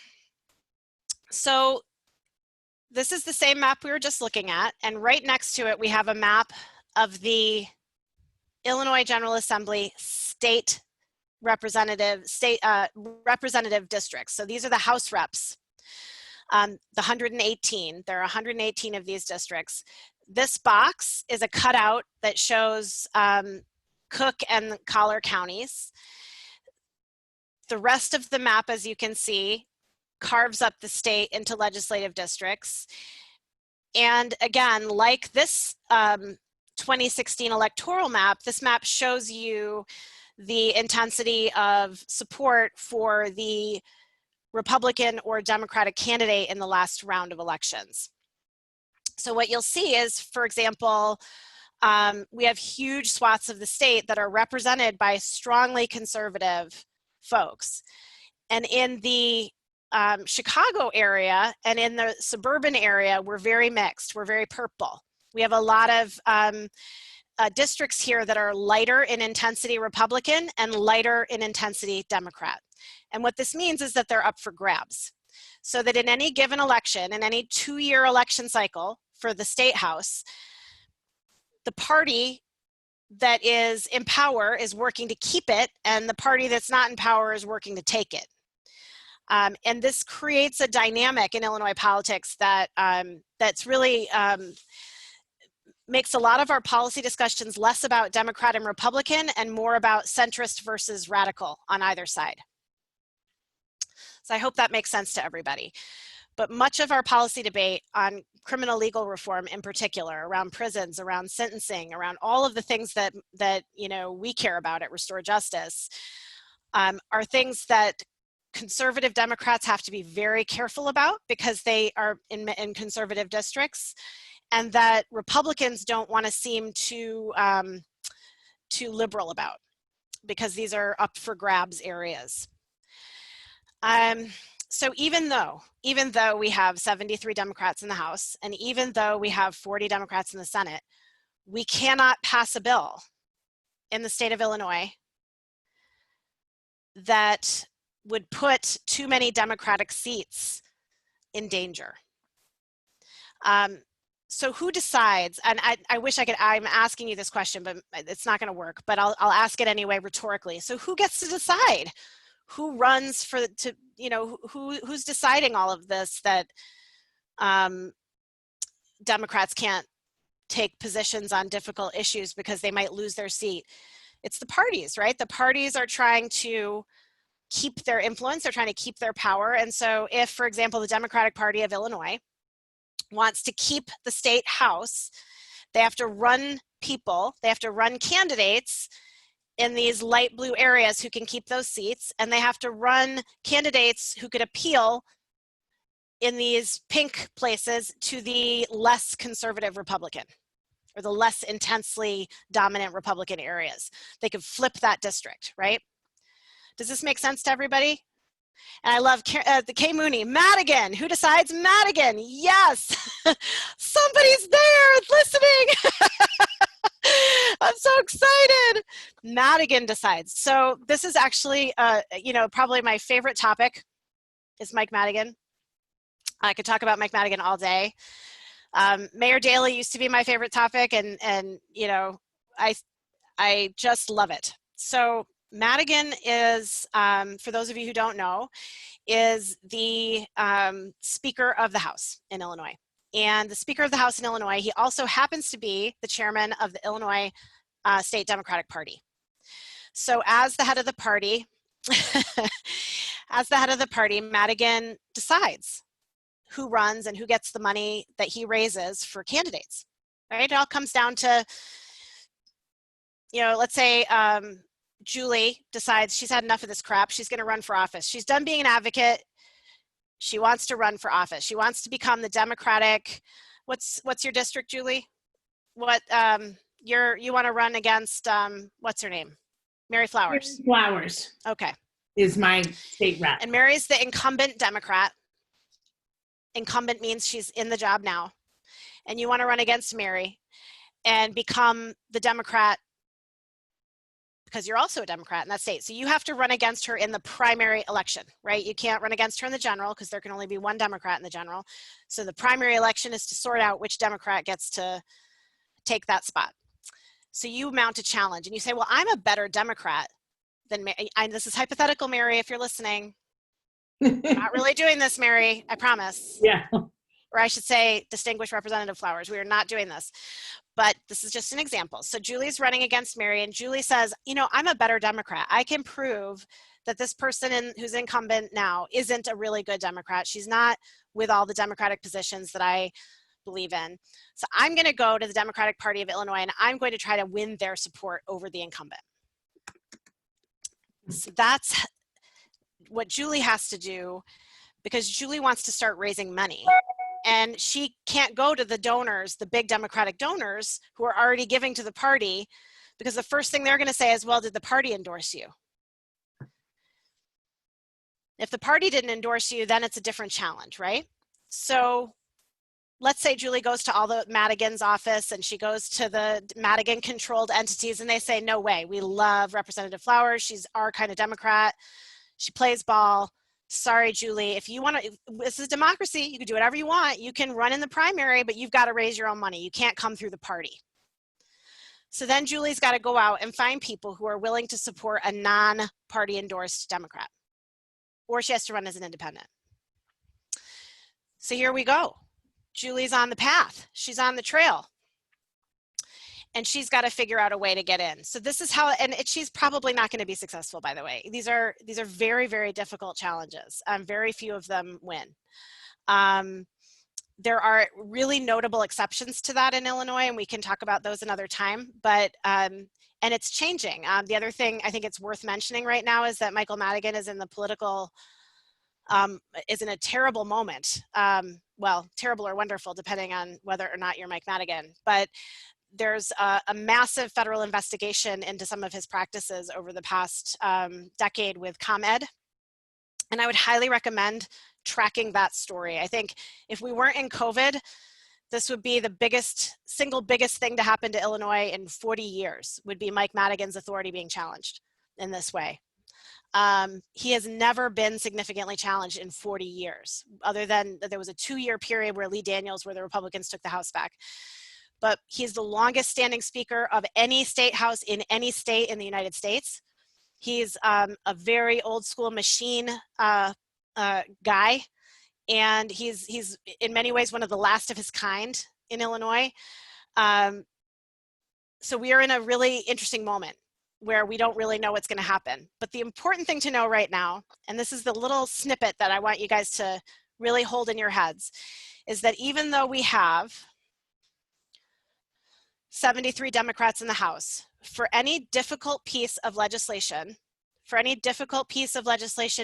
So this is the same map we were just looking at, and right next to it we have a map of the Illinois General Assembly representative districts. So these are the House reps, the 118. There are 118 of these districts. This box is a cutout that shows Cook and Collar counties. The rest of the map, as you can see, carves up the state into legislative districts. And again, like this 2016 electoral map, this map shows you the intensity of support for the Republican or Democratic candidate in the last round of elections. So what you'll see is, for example, we have huge swaths of the state that are represented by strongly conservative folks. And in the Chicago area and in the suburban area, we're very mixed. We're very purple. We have a lot of districts here that are lighter in intensity Republican and lighter in intensity Democrat. And what this means is that they're up for grabs. So that in any given election, in any 2-year election cycle for the state house, the party that is in power is working to keep it, and the party that's not in power is working to take it. And this creates a dynamic in Illinois politics that that's really makes a lot of our policy discussions less about Democrat and Republican and more about centrist versus radical on either side. So I hope that makes sense to everybody. But much of our policy debate on criminal legal reform in particular, around prisons, around sentencing, around all of the things that you know, we care about at Restore Justice, are things that conservative Democrats have to be very careful about because they are in conservative districts, and that Republicans don't want to seem too liberal about, because these are up for grabs areas. So even though we have 73 Democrats in the House, and even though we have 40 Democrats in the Senate, we cannot pass a bill in the state of Illinois that would put too many Democratic seats in danger. So who decides, and I wish I could, I'm asking you this question, but it's not gonna work, but I'll ask it anyway rhetorically. So who gets to decide who runs for, you know, who's deciding all of this, that Democrats can't take positions on difficult issues because they might lose their seat? It's the parties, right? The parties are trying to keep their influence, they're trying to keep their power. And so if, for example, the Democratic Party of Illinois wants to keep the state house, they have to run people, they have to run candidates in these light blue areas who can keep those seats, and they have to run candidates who could appeal in these pink places to the less conservative Republican, or the less intensely dominant Republican areas. They could flip that district, right? Does this make sense to everybody? And I love the K. Mooney, Madigan. Who decides? Madigan. Yes. Somebody's there listening. I'm so excited. Madigan decides. So this is actually, you know, probably my favorite topic is Mike Madigan. I could talk about Mike Madigan all day. Mayor Daley used to be my favorite topic, and you know, I just love it. So Madigan is, for those of you who don't know, is the Speaker of the House in Illinois. And the Speaker of the House in Illinois, he also happens to be the chairman of the Illinois State Democratic Party. So as the head of the party, Madigan decides who runs and who gets the money that he raises for candidates, right? It all comes down to, you know, let's say Julie decides she's had enough of this crap. She's going to run for office. She's done being an advocate. She wants to run for office. She wants to become the Democratic. What's your district, Julie? What you want to run against? What's her name? Mary Flowers. Flowers. Okay. Is my state rep. And Mary's the incumbent Democrat. Incumbent means she's in the job now, and you want to run against Mary and become the Democrat, because you're also a Democrat in that state. So you have to run against her in the primary election, right? You can't run against her in the general because there can only be one Democrat in the general. So the primary election is to sort out which Democrat gets to take that spot. So you mount a challenge and you say, well, I'm a better Democrat than Mary. This is hypothetical, Mary, if you're listening. I'm not really doing this, Mary, I promise. Yeah. Or I should say, distinguished Representative Flowers, we are not doing this. But this is just an example. So Julie's running against Mary, and Julie says, you know, I'm a better Democrat. I can prove that this person who's incumbent now isn't a really good Democrat. She's not with all the Democratic positions that I believe in. So I'm going to go to the Democratic Party of Illinois, and I'm going to try to win their support over the incumbent. So that's what Julie has to do, because Julie wants to start raising money. And she can't go to the donors, the big Democratic donors who are already giving to the party, because the first thing they're going to say is, well, did the party endorse you? If the party didn't endorse you, then it's a different challenge, right? So let's say Julie goes to all the Madigan's office and she goes to the Madigan controlled entities and they say, no way, we love Representative Flowers. She's our kind of Democrat. She plays ball. Sorry, Julie, if you want to, this is democracy. You can do whatever you want. You can run in the primary, but you've got to raise your own money. You can't come through the party. So then Julie's got to go out and find people who are willing to support a non-party endorsed Democrat, or she has to run as an independent. So here we go. Julie's on the path. She's on the trail. And she's got to figure out a way to get in. So this is how, and she's probably not going to be successful, by the way. These are very, very difficult challenges. Very few of them win. There are really notable exceptions to that in Illinois, and we can talk about those another time, but, and it's changing. The other thing I think it's worth mentioning right now is that Michael Madigan is in the political, is in a terrible moment. Well, terrible or wonderful, depending on whether or not you're Mike Madigan, but there's a massive federal investigation into some of his practices over the past decade with ComEd. And I would highly recommend tracking that story. I think if we weren't in COVID, this would be the single biggest thing to happen to Illinois in 40 years, would be Mike Madigan's authority being challenged in this way. He has never been significantly challenged in 40 years, other than there was a 2-year period where Lee Daniels, where the Republicans took the House back. But he's the longest standing speaker of any state house in any state in the United States. He's a very old school machine guy, and he's in many ways one of the last of his kind in Illinois. So we are in a really interesting moment where we don't really know what's going to happen. But the important thing to know right now, and this is the little snippet that I want you guys to really hold in your heads, is that even though we have 73 Democrats in the House, for any difficult piece of legislation,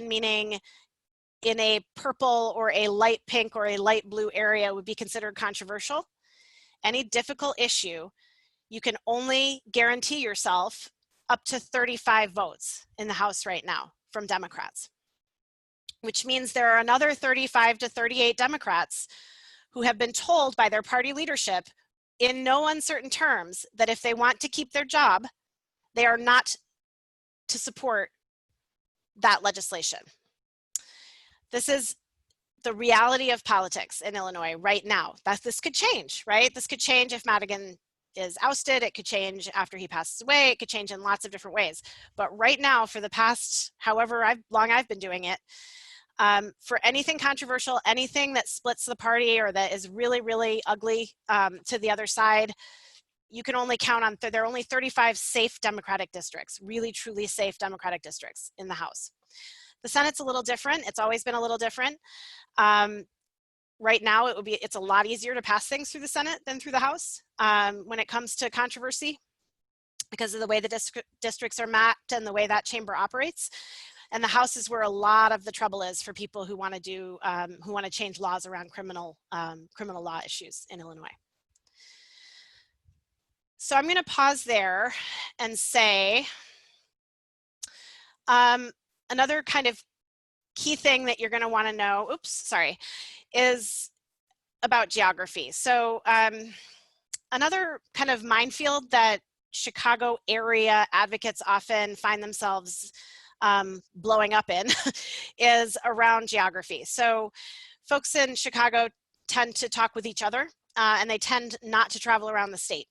meaning in a purple or a light pink or a light blue area would be considered controversial, any difficult issue, you can only guarantee yourself up to 35 votes in the House right now from Democrats, which means there are another 35 to 38 Democrats who have been told by their party leadership in no uncertain terms that if they want to keep their job, they are not to support that legislation. This is the reality of politics in Illinois right now. This could change, right? This could change if Madigan is ousted. It could change after he passes away. It could change in lots of different ways. But right now, for the past however long I've been doing it, for anything controversial, anything that splits the party or that is really, really ugly to the other side, you can only count on, there are only 35 safe Democratic districts, really, truly safe Democratic districts in the House. The Senate's a little different. It's always been a little different. Right now, it's a lot easier to pass things through the Senate than through the House when it comes to controversy, because of the way the districts are mapped and the way that chamber operates. And the House is where a lot of the trouble is for people who want to change laws around criminal law issues in Illinois. So I'm going to pause there and say another kind of key thing that you're going to want to know, is about geography. So another kind of minefield that Chicago area advocates often find themselves blowing up in is around geography. So folks in Chicago tend to talk with each other and they tend not to travel around the state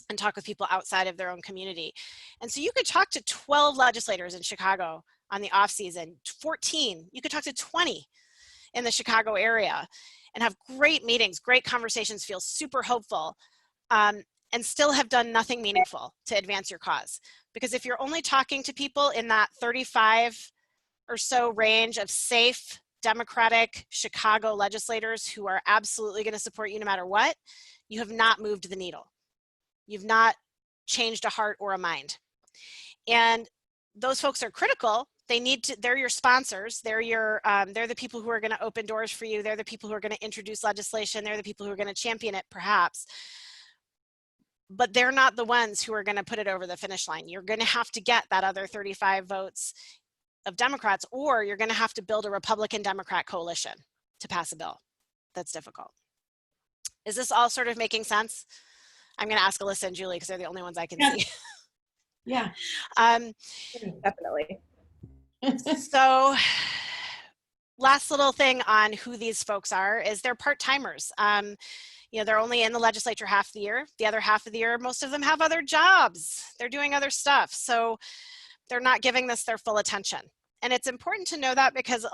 and talk with people outside of their own community. And so you could talk to 12 legislators in Chicago on the off season, 14, you could talk to 20 in the Chicago area and have great meetings, great conversations, feel super hopeful, and still have done nothing meaningful to advance your cause. Because if you're only talking to people in that 35 or so range of safe Democratic Chicago legislators who are absolutely going to support you no matter what, you have not moved the needle. You've not changed a heart or a mind. And those folks are critical. They're your sponsors. They're the people who are going to open doors for you. They're the people who are going to introduce legislation. They're the people who are going to champion it, perhaps. But they're not the ones who are going to put it over the finish line. You're going to have to get that other 35 votes of Democrats, or you're going to have to build a Republican-Democrat coalition to pass a bill. That's difficult. Is this all sort of making sense? I'm going to ask Alyssa and Julie because they're the only ones I can see. Yeah. Definitely. So last little thing on who these folks are is they're part-timers. You know, they're only in the legislature half the year. The other half of the year, most of them have other jobs. They're doing other stuff. So they're not giving this their full attention. And it's important to know that because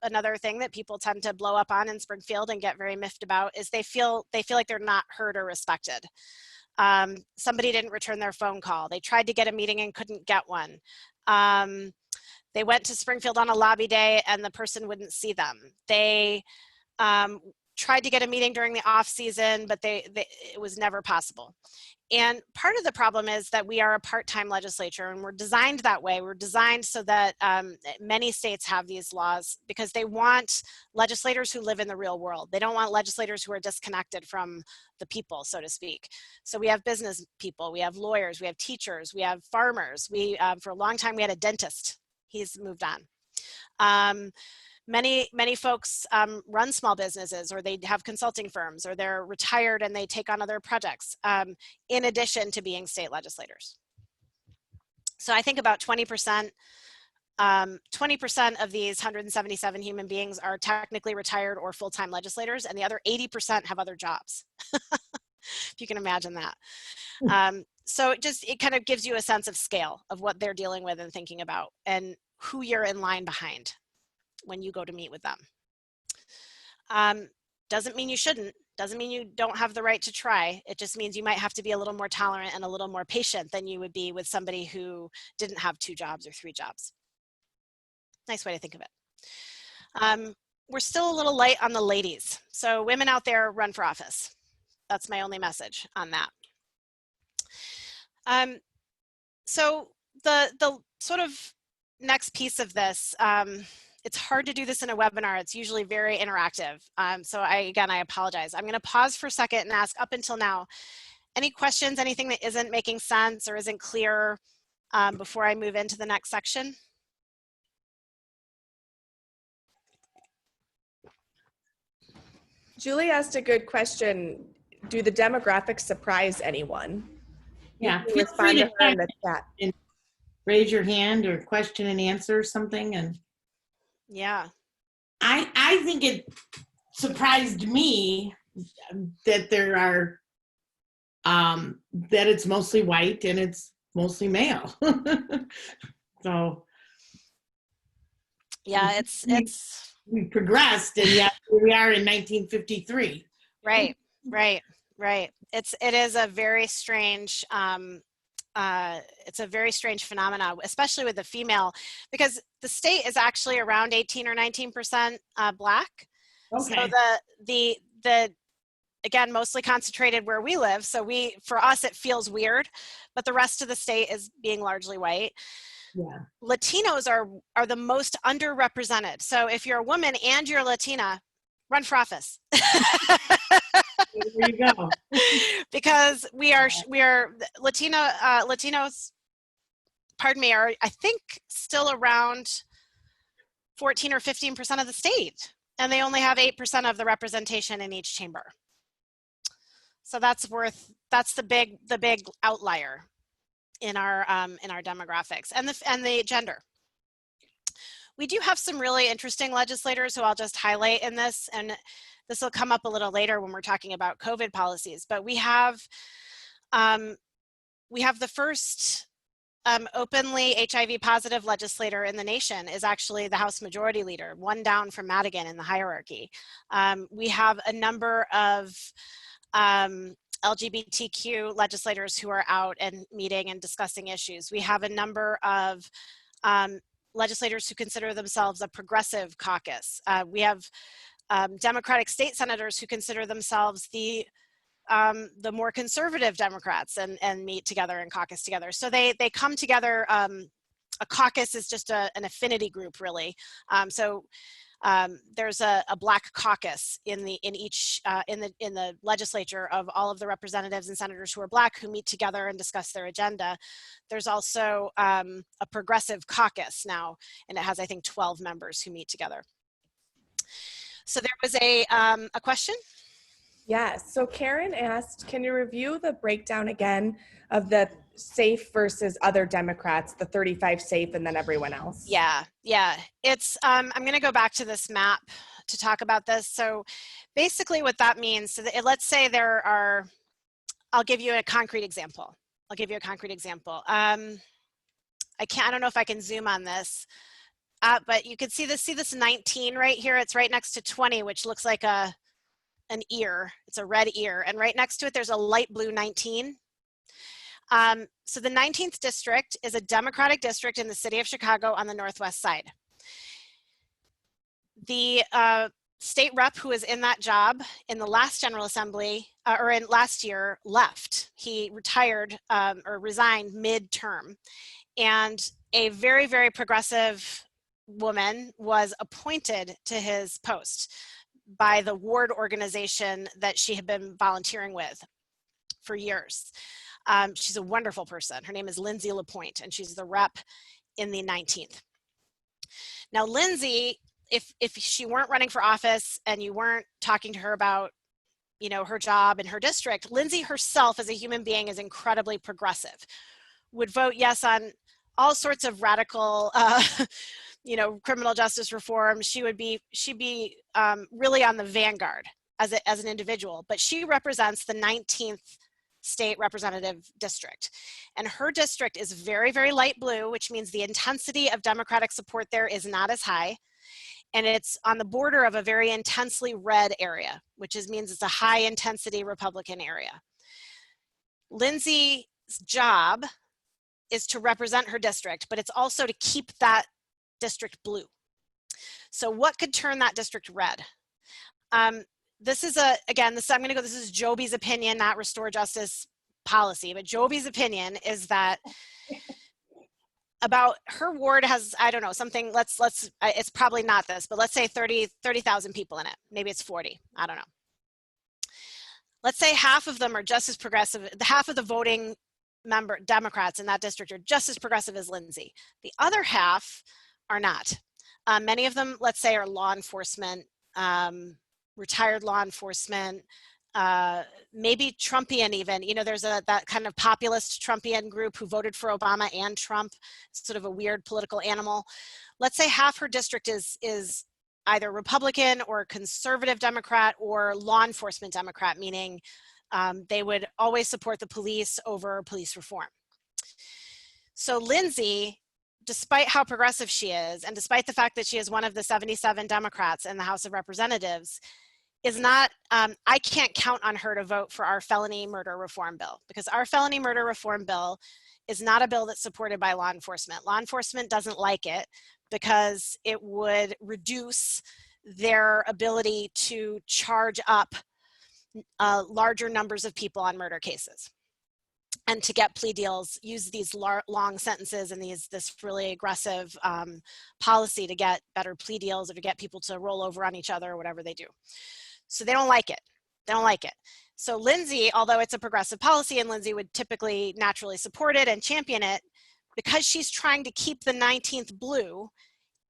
another thing that people tend to blow up on in Springfield and get very miffed about is they feel like they're not heard or respected. Somebody didn't return their phone call. They tried to get a meeting and couldn't get one. They went to Springfield on a lobby day and the person wouldn't see them. They tried to get a meeting during the off season, but it was never possible. And part of the problem is that we are a part-time legislature and we're designed that way. We're designed so that many states have these laws because they want legislators who live in the real world. They don't want legislators who are disconnected from the people, so to speak. So we have business people, we have lawyers, we have teachers, we have farmers. For a long time, we had a dentist. He's moved on. Many folks run small businesses, or they have consulting firms, or they're retired and they take on other projects in addition to being state legislators. So I think about 20% of these 177 human beings are technically retired or full-time legislators, and the other 80% have other jobs. If you can imagine that. So it kind of gives you a sense of scale of what they're dealing with and thinking about and who you're in line behind when you go to meet with them. Doesn't mean you shouldn't, doesn't mean you don't have the right to try. It just means you might have to be a little more tolerant and a little more patient than you would be with somebody who didn't have 2 jobs or 3 jobs. Nice way to think of it. We're still a little light on the ladies. So women out there, run for office. That's my only message on that. So the sort of next piece of this, it's hard to do this in a webinar. It's usually very interactive. So I apologize. I'm going to pause for a second and ask, up until now, any questions, anything that isn't making sense or isn't clear before I move into the next section? Julie asked a good question. Do the demographics surprise anyone? Yeah. You can respond to her in the chat. And raise your hand or question and answer something. And yeah, I think it surprised me that there are that it's mostly white and it's mostly male. So yeah, it's we progressed, and yet we are in 1953. Right. It is a very strange it's a very strange phenomenon, especially with the female, because the state is actually around 18 or 19% Black. Okay. So the again, mostly concentrated where we live. So for us, it feels weird, but the rest of the state is being largely white. Yeah. Latinos are the most underrepresented. So if you're a woman and you're Latina, run for office. There you go. Because we are Latinos, pardon me, are I think still around 14 or 15% of the state, and they only have 8% of the representation in each chamber. So that's the big outlier in our demographics and the gender. We do have some really interesting legislators who I'll just highlight in this, and this will come up a little later when we're talking about COVID policies, but we have the first openly HIV positive legislator in the nation is actually the House Majority Leader, one down from Madigan in the hierarchy. We have a number of LGBTQ legislators who are out and meeting and discussing issues. We have a number of legislators who consider themselves a progressive caucus. We have Democratic state senators who consider themselves the more conservative Democrats and meet together and caucus together. So they come together a caucus is just an affinity group, really. There's a black caucus in the legislature of all of the representatives and senators who are black, who meet together and discuss their agenda. There's also a progressive caucus now, and it has, I think, 12 members who meet together. So there was a question. Yes. So Karen asked, can you review the breakdown again of the safe versus other Democrats, the 35 safe and then everyone else? Yeah. It's, I'm going to go back to this map to talk about this. So basically what that means, so that, let's say there are, I'll give you a concrete example. I don't know if I can zoom on this, but you can see this 19 right here. It's right next to 20, which looks like an ear. It's a red ear, and right next to it there's a light blue 19. So the 19th district is a Democratic district in the city of Chicago on the northwest side. The state rep who was in that job in the last General Assembly, or in last year, left. He retired or resigned mid-term, and a very, very progressive woman was appointed to his post by the ward organization that she had been volunteering with for years. She's a wonderful person. Her name is Lindsay LaPointe, and she's the rep in the 19th. Now, Lindsay, if she weren't running for office and you weren't talking to her about, you know, her job and her district, Lindsay herself as a human being is incredibly progressive, would vote yes on all sorts of radical you know, criminal justice reform. She'd be really on the vanguard as an individual, but she represents the 19th state representative district. And her district is very, very light blue, which means the intensity of Democratic support there is not as high. And it's on the border of a very intensely red area, which means it's a high intensity Republican area. Lindsay's job is to represent her district, but it's also to keep that district blue. So what could turn that district red? This is this is Joby's opinion, not Restore Justice policy, but Joby's opinion is that about her ward has, I don't know, something, it's probably not this, but let's say 30,000 people in it. Maybe it's 40, I don't know. Let's say half of them are just as progressive, half of the voting Democrats in that district are just as progressive as Lindsay. The other half are not. Many of them, let's say, are law enforcement, retired law enforcement, maybe Trumpian even. You know, there's that kind of populist Trumpian group who voted for Obama and Trump. It's sort of a weird political animal. Let's say half her district is either Republican or conservative Democrat or law enforcement Democrat, meaning they would always support the police over police reform. So Lindsay, despite how progressive she is, and despite the fact that she is one of the 77 Democrats in the House of Representatives, is not, I can't count on her to vote for our felony murder reform bill, because our felony murder reform bill is not a bill that's supported by law enforcement. Law enforcement doesn't like it because it would reduce their ability to charge up larger numbers of people on murder cases, and to get plea deals, use these long sentences and this really aggressive policy to get better plea deals or to get people to roll over on each other or whatever they do. So they don't like it. So Lindsay, although it's a progressive policy and Lindsay would typically naturally support it and champion it, because she's trying to keep the 19th blue,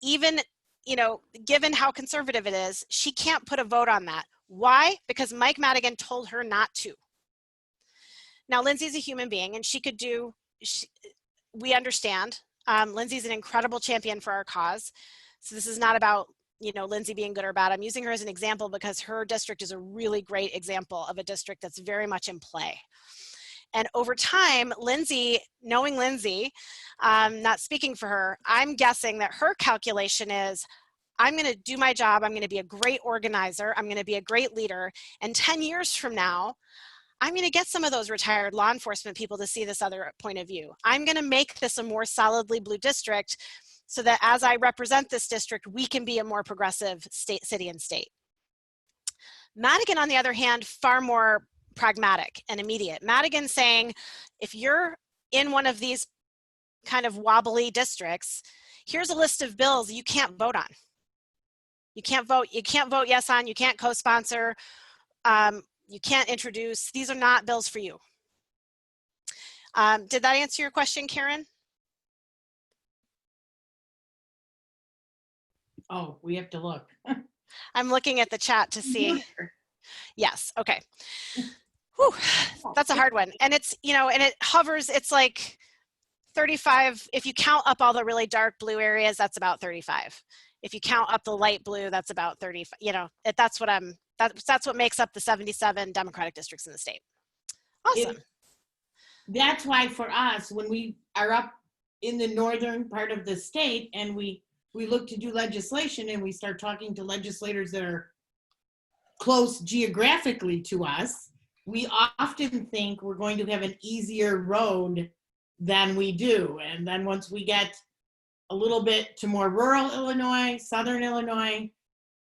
even, you know, given how conservative it is, she can't put a vote on that. Why? Because Mike Madigan told her not to. Now, Lindsay's a human being, and we understand. Lindsay's an incredible champion for our cause. So this is not about, you know, Lindsay being good or bad. I'm using her as an example because her district is a really great example of a district that's very much in play. And over time, Lindsay, knowing Lindsay, not speaking for her, I'm guessing that her calculation is, I'm going to do my job. I'm going to be a great organizer. I'm going to be a great leader. And 10 years from now, I'm going to get some of those retired law enforcement people to see this other point of view. I'm going to make this a more solidly blue district so that as I represent this district, we can be a more progressive city and state. Madigan, on the other hand, far more pragmatic and immediate. Madigan saying, if you're in one of these kind of wobbly districts, here's a list of bills you can't vote on. You can't vote yes on, you can't co-sponsor, you can't introduce. These are not bills for you. Did that answer your question, Karen? Oh, we have to look. I'm looking at the chat to see. Yes, okay. Whew, that's a hard one. And it's, you know, and it hovers, it's like 35. If you count up all the really dark blue areas, that's about 35. If you count up the light blue, that's about 30. You know, that's what makes up the 77 Democratic districts in the state. Awesome. That's why for us, when we are up in the northern part of the state and we look to do legislation and we start talking to legislators that are close geographically to us, we often think we're going to have an easier road than we do. And then once we get a little bit to more rural Illinois, southern Illinois,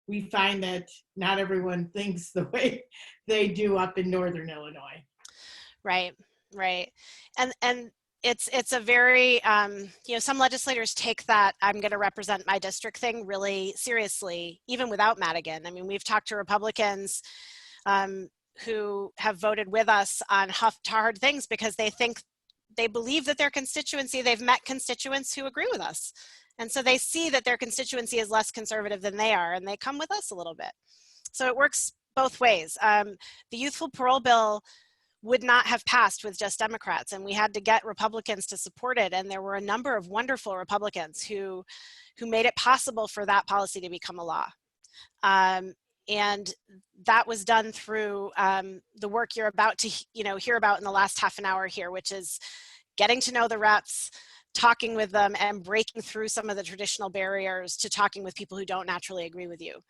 we find that not everyone thinks the way they do up in northern Illinois. Right, right. And it's a very, you know, some legislators take that I'm going to represent my district thing really seriously, even without Madigan. I mean, we've talked to Republicans who have voted with us on hard things because they believe that their constituency, they've met constituents who agree with us. And so they see that their constituency is less conservative than they are, and they come with us a little bit. So it works both ways. The youthful parole bill would not have passed with just Democrats, and we had to get Republicans to support it. And there were a number of wonderful Republicans who made it possible for that policy to become a law. And that was done through the work you're about to hear about in the last half an hour here, which is getting to know the reps, talking with them, and breaking through some of the traditional barriers to talking with people who don't naturally agree with you.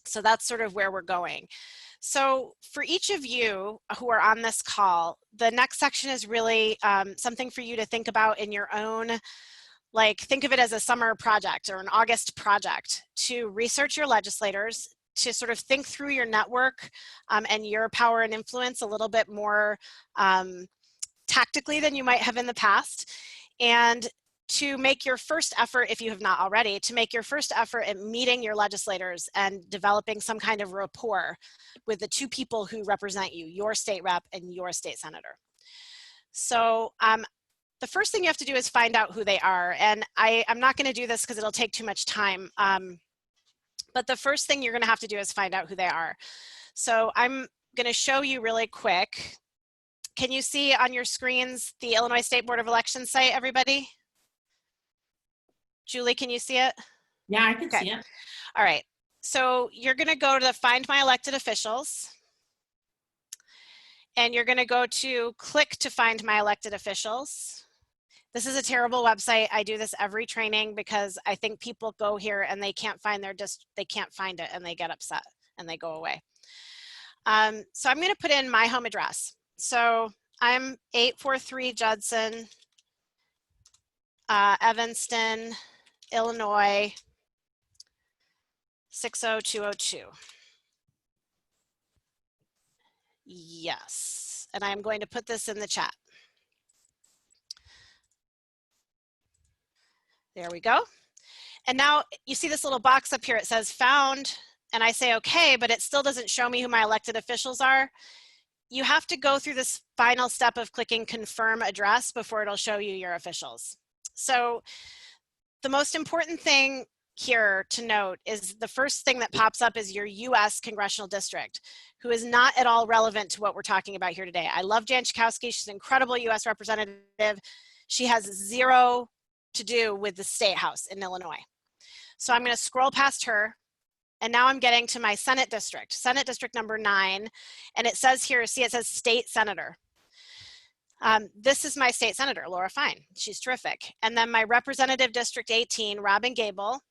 So that's sort of where we're going. So for each of you who are on this call, the next section is really something for you to think about in your own, like think of it as a summer project or an August project to research your legislators, to sort of think through your network and your power and influence a little bit more tactically than you might have in the past, and to make your first effort, if you have not already, to make your first effort at meeting your legislators and developing some kind of rapport with the two people who represent you, your state rep and your state senator. So the first thing you have to do is find out who they are. And I'm not going to do this because it'll take too much time. But the first thing you're going to have to do is find out who they are. So I'm going to show you really quick. Can you see on your screens the Illinois State Board of Elections site, everybody? Julie, can you see it? Yeah, I can see it. All right. So you're going to go to the Find My Elected Officials. And you're going to go to click to find my elected officials. This is a terrible website. I do this every training because I think people go here and they can't find they can't find it and they get upset and they go away. So I'm going to put in my home address. So I'm 843 Judson, Evanston, Illinois, 60202. Yes, and I'm going to put this in the chat. There we go. And now you see this little box up here, it says found, and I say okay, but it still doesn't show me who my elected officials are. You have to go through this final step of clicking confirm address before it'll show you your officials. So the most important thing here to note is the first thing that pops up is your US congressional district, who is not at all relevant to what we're talking about here today. I love Jan Schakowsky. She's an incredible US representative. She has zero to do with the state house in Illinois. So I'm going to scroll past her. And now I'm getting to my Senate district number 9. And it says here, see, it says state senator. This is my state senator, Laura Fine. She's terrific. And then my representative district 18, Robin Gable.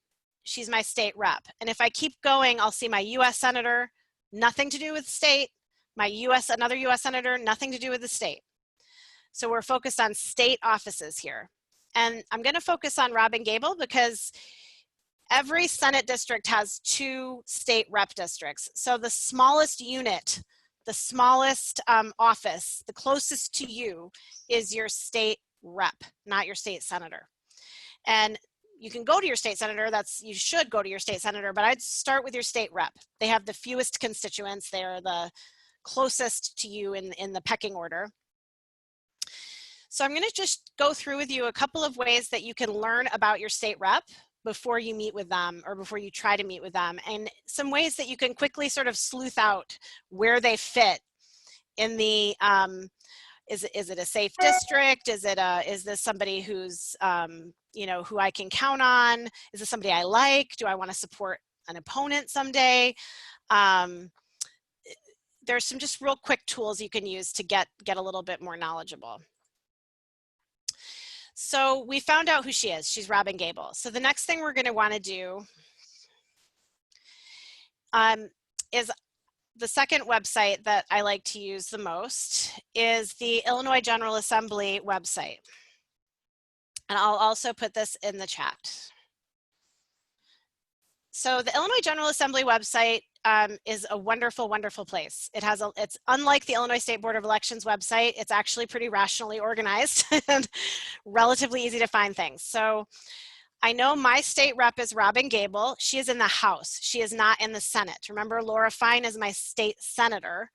She's my state rep. And if I keep going, I'll see my US senator, nothing to do with state. Another US senator, nothing to do with the state. So we're focused on state offices here. And I'm going to focus on Robin Gable because every Senate district has 2 state rep districts. So the smallest unit, the smallest office, the closest to you is your state rep, not your state senator. And you can go to your state senator, you should go to your state senator, but I'd start with your state rep. They have the fewest constituents. They are the closest to you in the pecking order. So I'm going to just go through with you a couple of ways that you can learn about your state rep before you meet with them or before you try to meet with them, and some ways that you can quickly sort of sleuth out where they fit in the is it a safe district? Is this somebody who's you know, who I can count on? Is this somebody I like? Do I want to support an opponent someday? There's some just real quick tools you can use to get a little bit more knowledgeable. So we found out who she is. She's Robin Gable. So the next thing we're going to want to do is the second website that I like to use the most is the Illinois General Assembly website. And I'll also put this in the chat. So the Illinois General Assembly website is a wonderful, wonderful place. It's unlike the Illinois State Board of Elections website. It's actually pretty rationally organized and relatively easy to find things. So I know my state rep is Robin Gable. She is in the House. She is not in the Senate. Remember, Laura Fine is my state senator.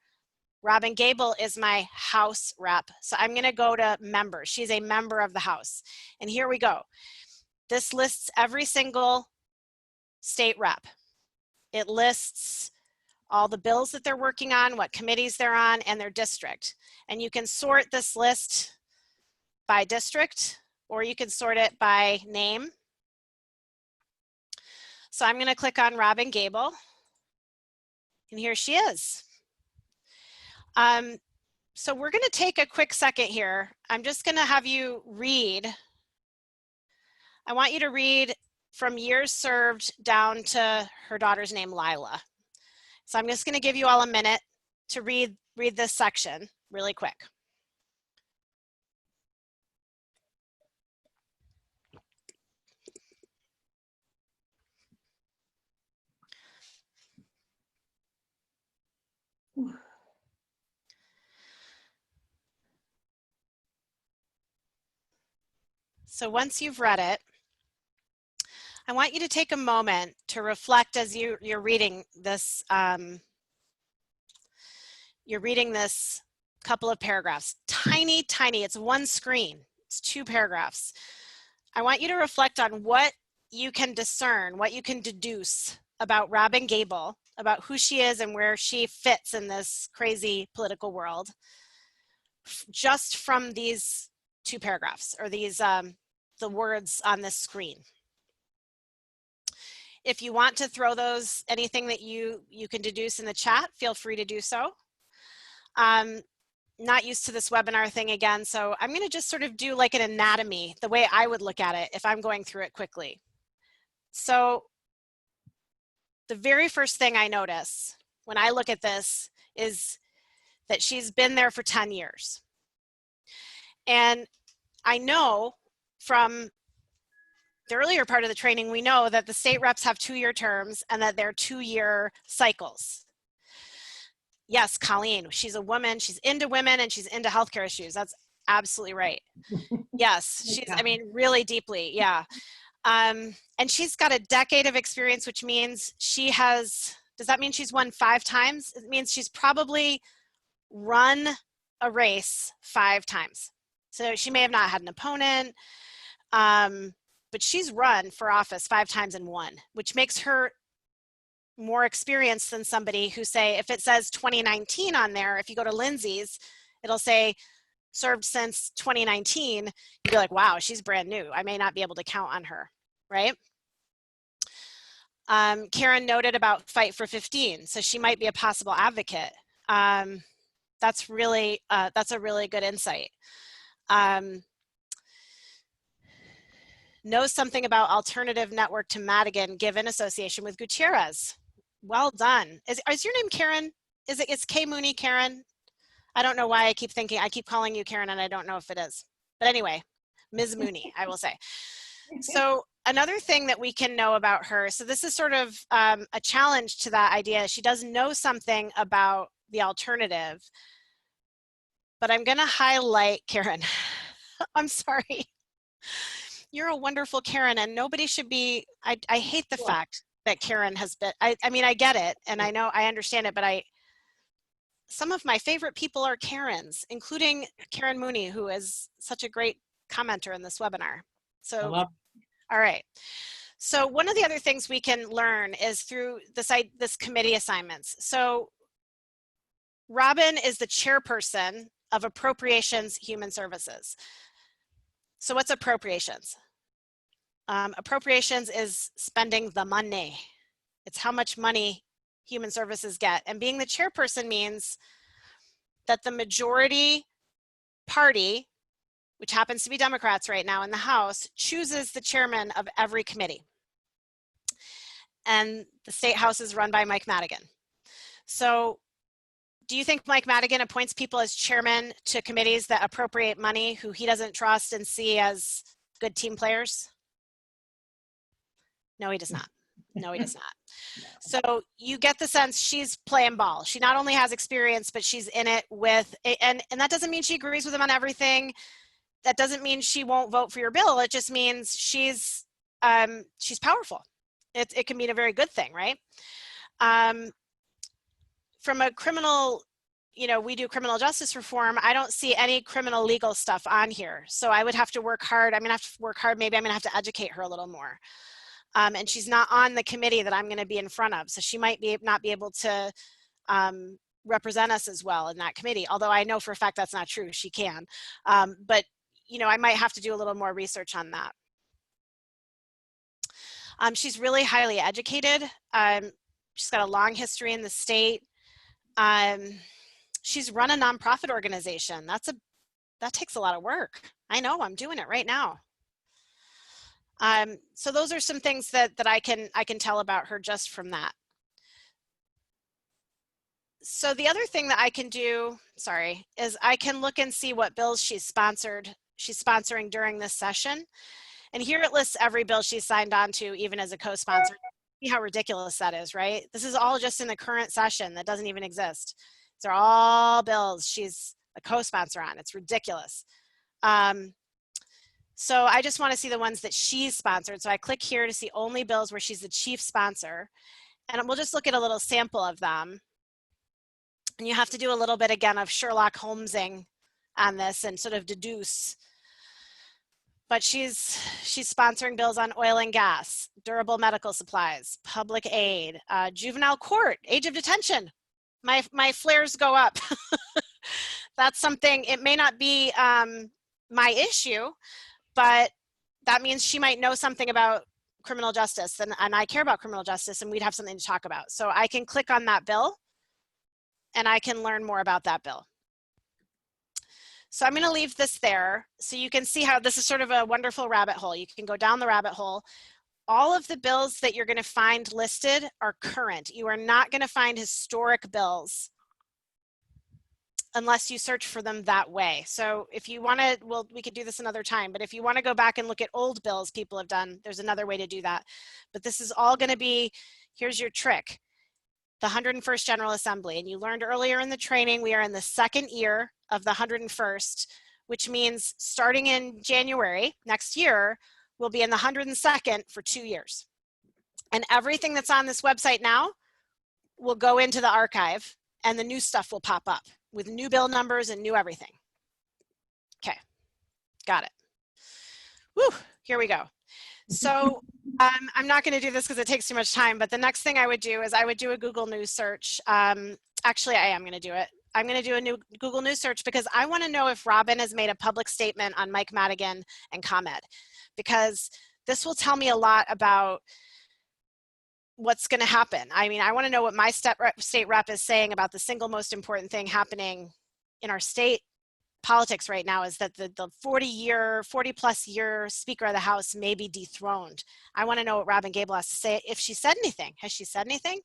Robin Gable is my House rep. So I'm going to go to members. She's a member of the House. And here we go. This lists every single state rep. It lists all the bills that they're working on, what committees they're on, and their district. And you can sort this list by district, or you can sort it by name. So I'm going to click on Robin Gable, and here she is. So we're going to take a quick second here. I'm just going to have you read. I want you to read from years served down to her daughter's name, Lyla. So I'm just going to give you all a minute to read this section really quick. So once you've read it, I want you to take a moment to reflect as you're reading this. You're reading this couple of paragraphs. Tiny, tiny. It's one screen. It's 2 paragraphs. I want you to reflect on what you can discern, what you can deduce about Robin Gable, about who she is and where she fits in this crazy political world, just from these 2 paragraphs, or these the words on this screen. If you want to throw anything that you can deduce in the chat, feel free to do so. Not used to this webinar thing again, so I'm going to just sort of do like an anatomy, the way I would look at it if I'm going through it quickly. So the very first thing I notice when I look at this is that she's been there for 10 years. And I know from the earlier part of the training, we know that the state reps have 2-year terms and that they're 2-year cycles. Yes, Colleen, she's a woman, she's into women and she's into healthcare issues. That's absolutely right. Yes, she's, I mean, really deeply, yeah. And she's got a decade of experience, which means she has, does that mean she's won 5 times? It means she's probably run a race 5 times. So she may have not had an opponent, but she's run for office 5 times and won, which makes her more experienced than somebody who, say, if it says 2019 on there, if you go to Lindsay's, it'll say served since 2019. You'd be like, wow, she's brand new. I may not be able to count on her, right? Karen noted about Fight for 15, so she might be a possible advocate. That's a really good insight. Knows something about alternative network to Madigan given association with Gutierrez. Well done. Is your name Karen? Is K Mooney Karen? I don't know why I keep calling you Karen and I don't know if it is. But anyway, Ms. Mooney, I will say. So another thing that we can know about her, so this is sort of a challenge to that idea. She does know something about the alternative, but I'm going to highlight Karen. I'm sorry. You're a wonderful Karen, and nobody should be, I hate the fact that Karen has been, I mean, I get it, and I know, I understand it, but some of my favorite people are Karens, including Karen Mooney, who is such a great commenter in this webinar. So, all right. So one of the other things we can learn is through this committee assignments. So Robin is the chairperson of Appropriations Human Services. So what's appropriations? Appropriations is spending the money. It's how much money Human Services get. And being the chairperson means that the majority party, which happens to be Democrats right now in the House, chooses the chairman of every committee. And the State House is run by Mike Madigan. So do you think Mike Madigan appoints people as chairman to committees that appropriate money who he doesn't trust and see as good team players? No, he does not. No, he does not. So you get the sense she's playing ball. She not only has experience, but she's in it with, and that doesn't mean she agrees with him on everything. That doesn't mean she won't vote for your bill. It just means she's powerful. It can mean a very good thing, right? From a criminal, you know, we do criminal justice reform. I don't see any criminal legal stuff on here. So I would have to work hard. I'm gonna have to work hard. Maybe I'm gonna have to educate her a little more. And she's not on the committee that I'm gonna be in front of. So she might not be able to represent us as well in that committee. Although I know for a fact that's not true, she can. But you know, I might have to do a little more research on that. She's really highly educated. She's got a long history in the state. She's run a nonprofit organization. That takes a lot of work. I know, I'm doing it right now. So those are some things that I can tell about her just from that. So the other thing that I can do, sorry, is I can look and see what bills she's sponsoring during this session. And here it lists every bill she's signed on to, even as a co-sponsor. See how ridiculous that is, right? This is all just in the current session that doesn't even exist. These are all bills she's a co-sponsor on. It's ridiculous. So I just want to see the ones that she's sponsored. So I click here to see only bills where she's the chief sponsor. And we'll just look at a little sample of them. And you have to do a little bit, again, of Sherlock Holmesing on this and sort of deduce. But she's sponsoring bills on oil and gas, durable medical supplies, public aid, juvenile court, age of detention. My flares go up. That's something, it may not be my issue, but that means she might know something about criminal justice, and I care about criminal justice, and we'd have something to talk about. So I can click on that bill, and I can learn more about that bill. So I'm going to leave this there so you can see how this is sort of a wonderful rabbit hole. You can go down the rabbit hole. All of the bills that you're going to find listed are current. You are not going to find historic bills unless you search for them that way. So if you want to, well, we could do this another time, but if you want to go back and look at old bills people have done, there's another way to do that. But this is all going to be, here's your trick, the 101st General Assembly. And you learned earlier in the training, we are in the second year of the 101st, which means starting in January next year, we'll be in the 102nd for 2 years. And everything that's on this website now will go into the archive, and the new stuff will pop up with new bill numbers and new everything. Okay, got it. Woo, here we go. So I'm not going to do this because it takes too much time, but the next thing I would do is I would do a Google News search. Actually, I am going to do it. I'm going to do a new Google News search because I want to know if Robin has made a public statement on Mike Madigan and ComEd, because this will tell me a lot about what's going to happen. I mean, I want to know what my state rep is saying about the single most important thing happening in our state politics right now is that the 40 plus year Speaker of the House may be dethroned. I want to know what Robin Gable has to say. If she said anything, has she said anything?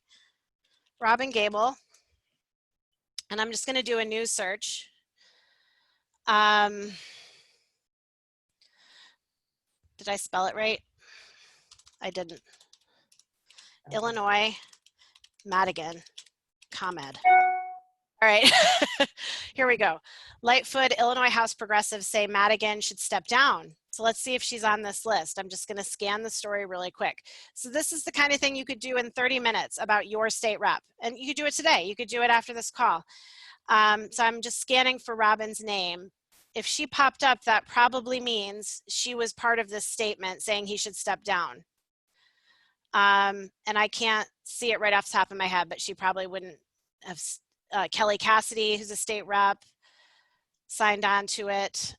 Robin Gable. And I'm just going to do a news search. Did I spell it right? I didn't. Okay. Illinois, Madigan, ComEd. All right, here we go. Lightfoot, Illinois House Progressives say Madigan should step down. So let's see if she's on this list. I'm just going to scan the story really quick. So this is the kind of thing you could do in 30 minutes about your state rep. And you could do it today. You could do it after this call. So I'm just scanning for Robin's name. If she popped up, that probably means she was part of this statement saying he should step down. And I can't see it right off the top of my head, but she probably wouldn't have. Kelly Cassidy, who's a state rep, signed on to it.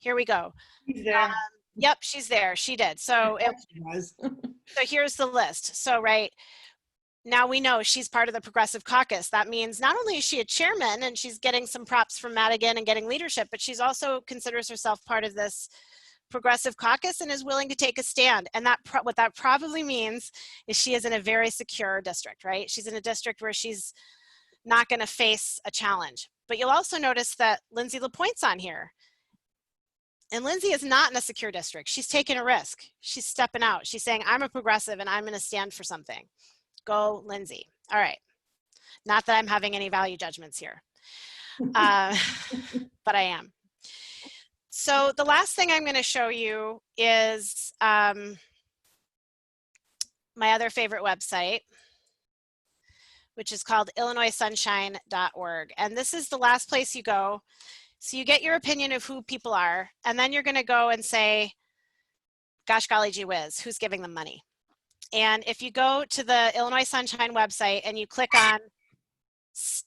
Here we go. She's there. Yep, she's there. She did. So, She was. so here's the list. So right now we know she's part of the Progressive Caucus. That means not only is she a chairman and she's getting some props from Madigan and getting leadership, but she's also considers herself part of this Progressive Caucus and is willing to take a stand. And that what that probably means is she is in a very secure district, right? She's in a district where she's not going to face a challenge. But you'll also notice that Lindsay LaPointe's on here. And Lindsay is not in a secure district. She's taking a risk. She's stepping out. She's saying, I'm a progressive and I'm going to stand for something. Go, Lindsay. All right. Not that I'm having any value judgments here, but I am. So the last thing I'm going to show you is my other favorite website, which is called illinoissunshine.org. And this is the last place you go. So you get your opinion of who people are, and then you're going to go and say, gosh, golly gee whiz, who's giving them money? And if you go to the Illinois Sunshine website and you click on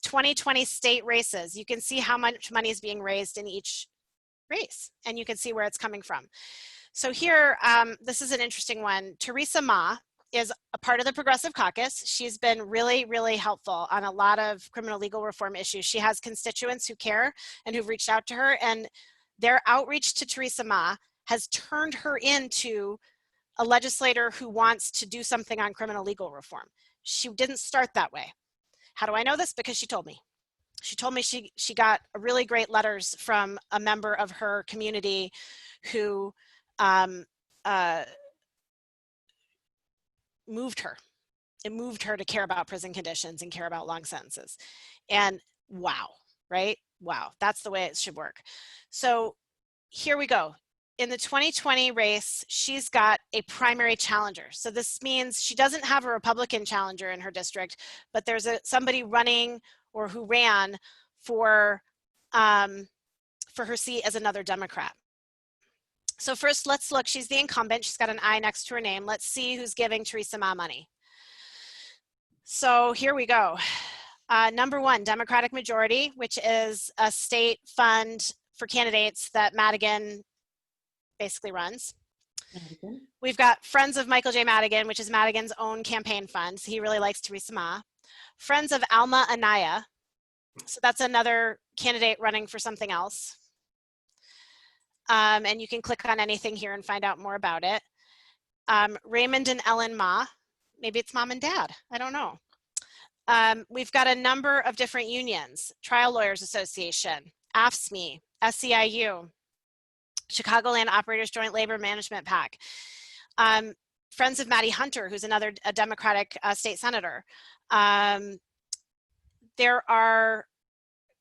2020 state races, you can see how much money is being raised in each race, and you can see where it's coming from. So here, this is an interesting one. Teresa Ma is a part of the Progressive Caucus. She's been really, really helpful on a lot of criminal legal reform issues. She has constituents who care and who've reached out to her, and their outreach to Teresa Ma has turned her into a legislator who wants to do something on criminal legal reform. She didn't start that way. How do I know this? Because she told me. She told me she got really great letters from a member of her community who moved her. It moved her to care about prison conditions and care about long sentences. And wow, right? Wow, that's the way it should work. So here we go. In the 2020 race, she's got a primary challenger. So this means she doesn't have a Republican challenger in her district, but there's somebody running or who ran for her seat as another Democrat. So first, let's look. She's the incumbent. She's got an I next to her name. Let's see who's giving Teresa Ma money. So here we go. Number one, Democratic Majority, which is a state fund for candidates that Madigan basically runs. We've got Friends of Michael J. Madigan, which is Madigan's own campaign fund. He really likes Teresa Ma. Friends of Alma Anaya. So that's another candidate running for something else. And you can click on anything here and find out more about it. Raymond and Ellen Ma. Maybe it's mom and dad. I don't know. We've got a number of different unions. Trial Lawyers Association, AFSCME, SEIU, Chicagoland Operators Joint Labor Management PAC. Friends of Maddie Hunter, who's a Democratic state senator. There are,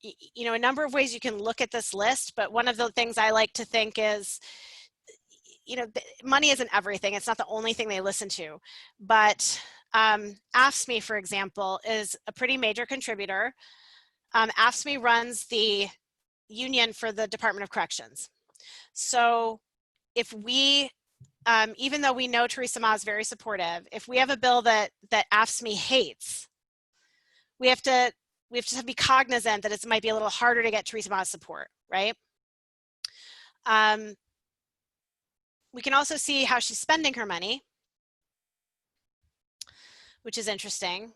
a number of ways you can look at this list, but one of the things I like to think is, money isn't everything. It's not the only thing they listen to, but AFSCME, for example, is a pretty major contributor. AFSCME runs the union for the Department of Corrections. So if we, even though we know Teresa Ma is very supportive, if we have a bill that AFSCME hates, we have to be cognizant that it might be a little harder to get Teresa Ma's support, right? We can also see how she's spending her money, which is interesting.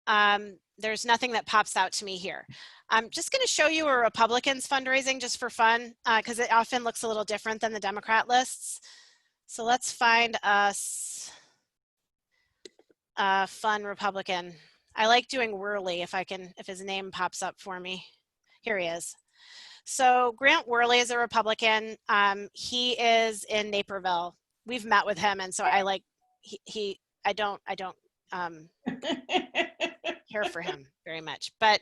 There's nothing that pops out to me here. I'm just going to show you a Republicans fundraising just for fun, because it often looks a little different than the Democrat lists. So let's find us a fun Republican. I like doing Worley if his name pops up for me. Here he is. So Grant Worley is a Republican. He is in Naperville. We've met with him, and so I like care for him very much. But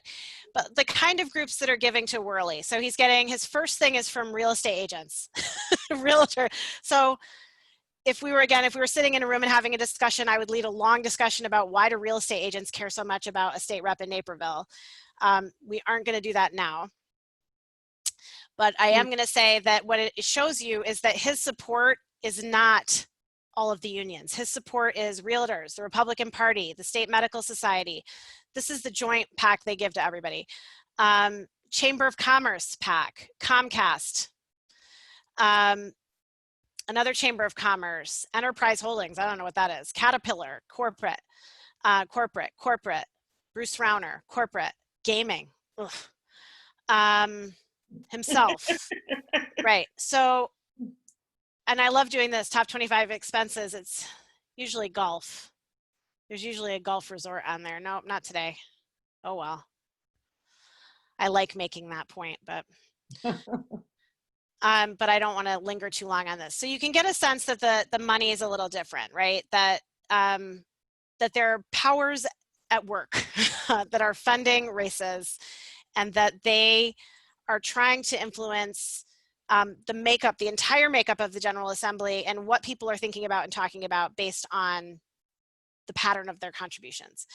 the kind of groups that are giving to Worley. So he's getting, his first thing is from real estate agents, realtor. So if we were sitting in a room and having a discussion, I would lead a long discussion about why do real estate agents care so much about a state rep in Naperville. We aren't going to do that now. But I am going to say that what it shows you is that his support is not all of the unions. His support is realtors, the Republican Party, the State Medical Society. This is the joint PAC they give to everybody. Chamber of Commerce PAC, Comcast, another Chamber of Commerce, Enterprise Holdings, I don't know what that is, Caterpillar, corporate, Bruce Rauner, corporate, gaming, himself, right? So, and I love doing this, top 25 expenses. It's usually golf. There's usually a golf resort on there. Nope, not today. Oh, well. I like making that point, but I don't want to linger too long on this. So you can get a sense that the money is a little different, right? That there are powers at work that are funding races, and that they are trying to influence the entire makeup of the General Assembly and what people are thinking about and talking about based on the pattern of their contributions.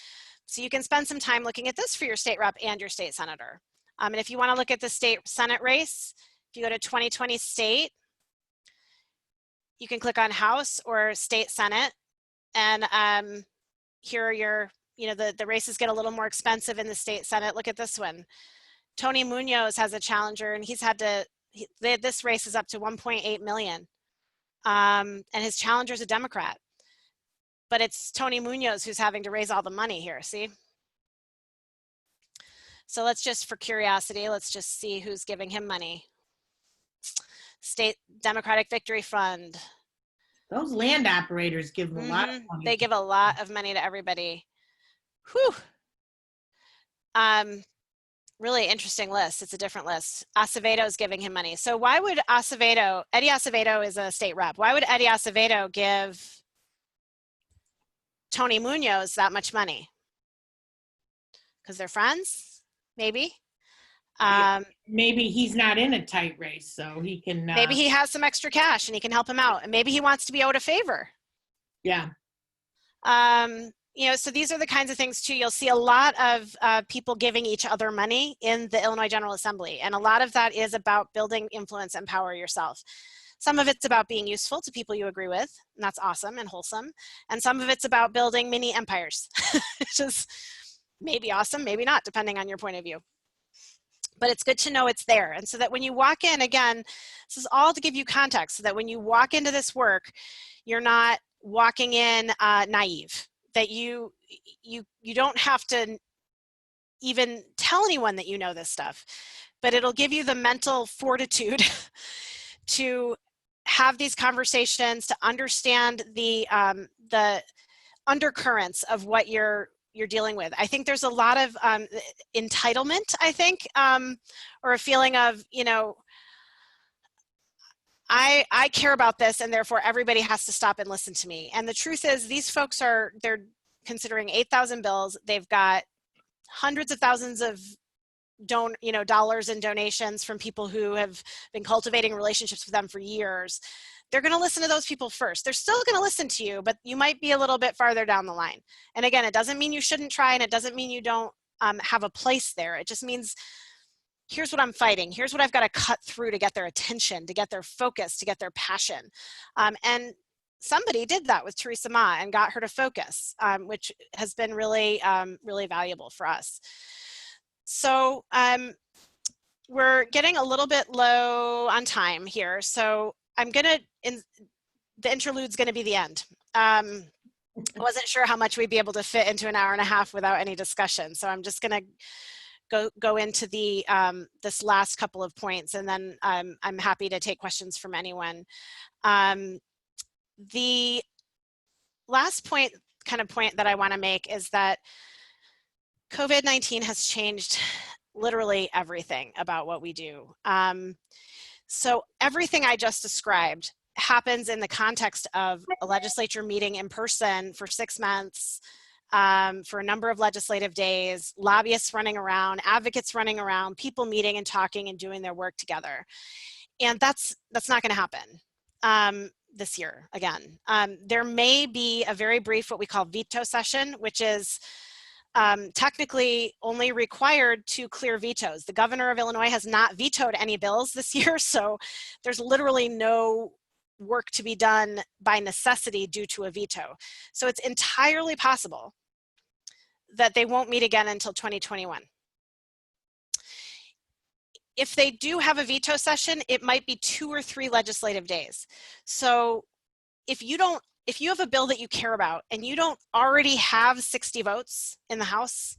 So you can spend some time looking at this for your state rep and your state senator. And if you want to look at the state Senate race, if you go to 2020 state, you can click on House or State Senate, and here are your, the races get a little more expensive in the state Senate. Look at this one. Tony Munoz has a challenger, and this race is up to 1.8 million. And his challenger is a Democrat. But it's Tony Munoz who's having to raise all the money here, see? So let's just, for curiosity, let's just see who's giving him money. State Democratic Victory Fund. Those land operators give a lot of money. They give a lot of money to everybody. Whew. Really interesting list. It's a different list. Acevedo is giving him money. So why would Eddie Acevedo is a state rep. Why would Eddie Acevedo give Tony Munoz that much money? Because they're friends, maybe. Maybe he's not in a tight race, so he can. Maybe he has some extra cash and he can help him out, and maybe he wants to be owed a favor. Yeah. So these are the kinds of things too. You'll see a lot of people giving each other money in the Illinois General Assembly, and a lot of that is about building influence and power yourself. Some of it's about being useful to people you agree with, and that's awesome and wholesome. And some of it's about building mini empires, which is maybe awesome, maybe not, depending on your point of view. But it's good to know it's there. And so that when you walk in, again, this is all to give you context, so that when you walk into this work, you're not walking in naive, that you don't have to even tell anyone that you know this stuff, but it'll give you the mental fortitude to have these conversations, to understand the undercurrents of what you're dealing with. I think there's a lot of entitlement, I think, or a feeling of, I care about this, and therefore everybody has to stop and listen to me. And the truth is, these folks they're considering 8,000 bills. They've got hundreds of thousands of dollars in donations from people who have been cultivating relationships with them for years. They're going to listen to those people first. They're still going to listen to you, but you might be a little bit farther down the line. And again, it doesn't mean you shouldn't try, and it doesn't mean you don't have a place there. It just means, here's what I'm fighting. Here's what I've got to cut through to get their attention, to get their focus, to get their passion. And somebody did that with Teresa Ma and got her to focus, which has been really, really valuable for us. So we're getting a little bit low on time here. So the interlude's gonna be the end. I wasn't sure how much we'd be able to fit into an hour and a half without any discussion. So I'm just gonna go into this last couple of points, and then I'm happy to take questions from anyone. The last point that I wanna make is that COVID-19 has changed literally everything about what we do. So everything I just described happens in the context of a legislature meeting in person for 6 months, for a number of legislative days, lobbyists running around, advocates running around, people meeting and talking and doing their work together. And that's not going to happen this year again. There may be a very brief, what we call veto session, which is technically only required to clear vetoes. The governor of Illinois has not vetoed any bills this year, so there's literally no work to be done by necessity due to a veto. So it's entirely possible that they won't meet again until 2021. If they do have a veto session, it might be 2 or 3 legislative days. So if you have a bill that you care about and you don't already have 60 votes in the House,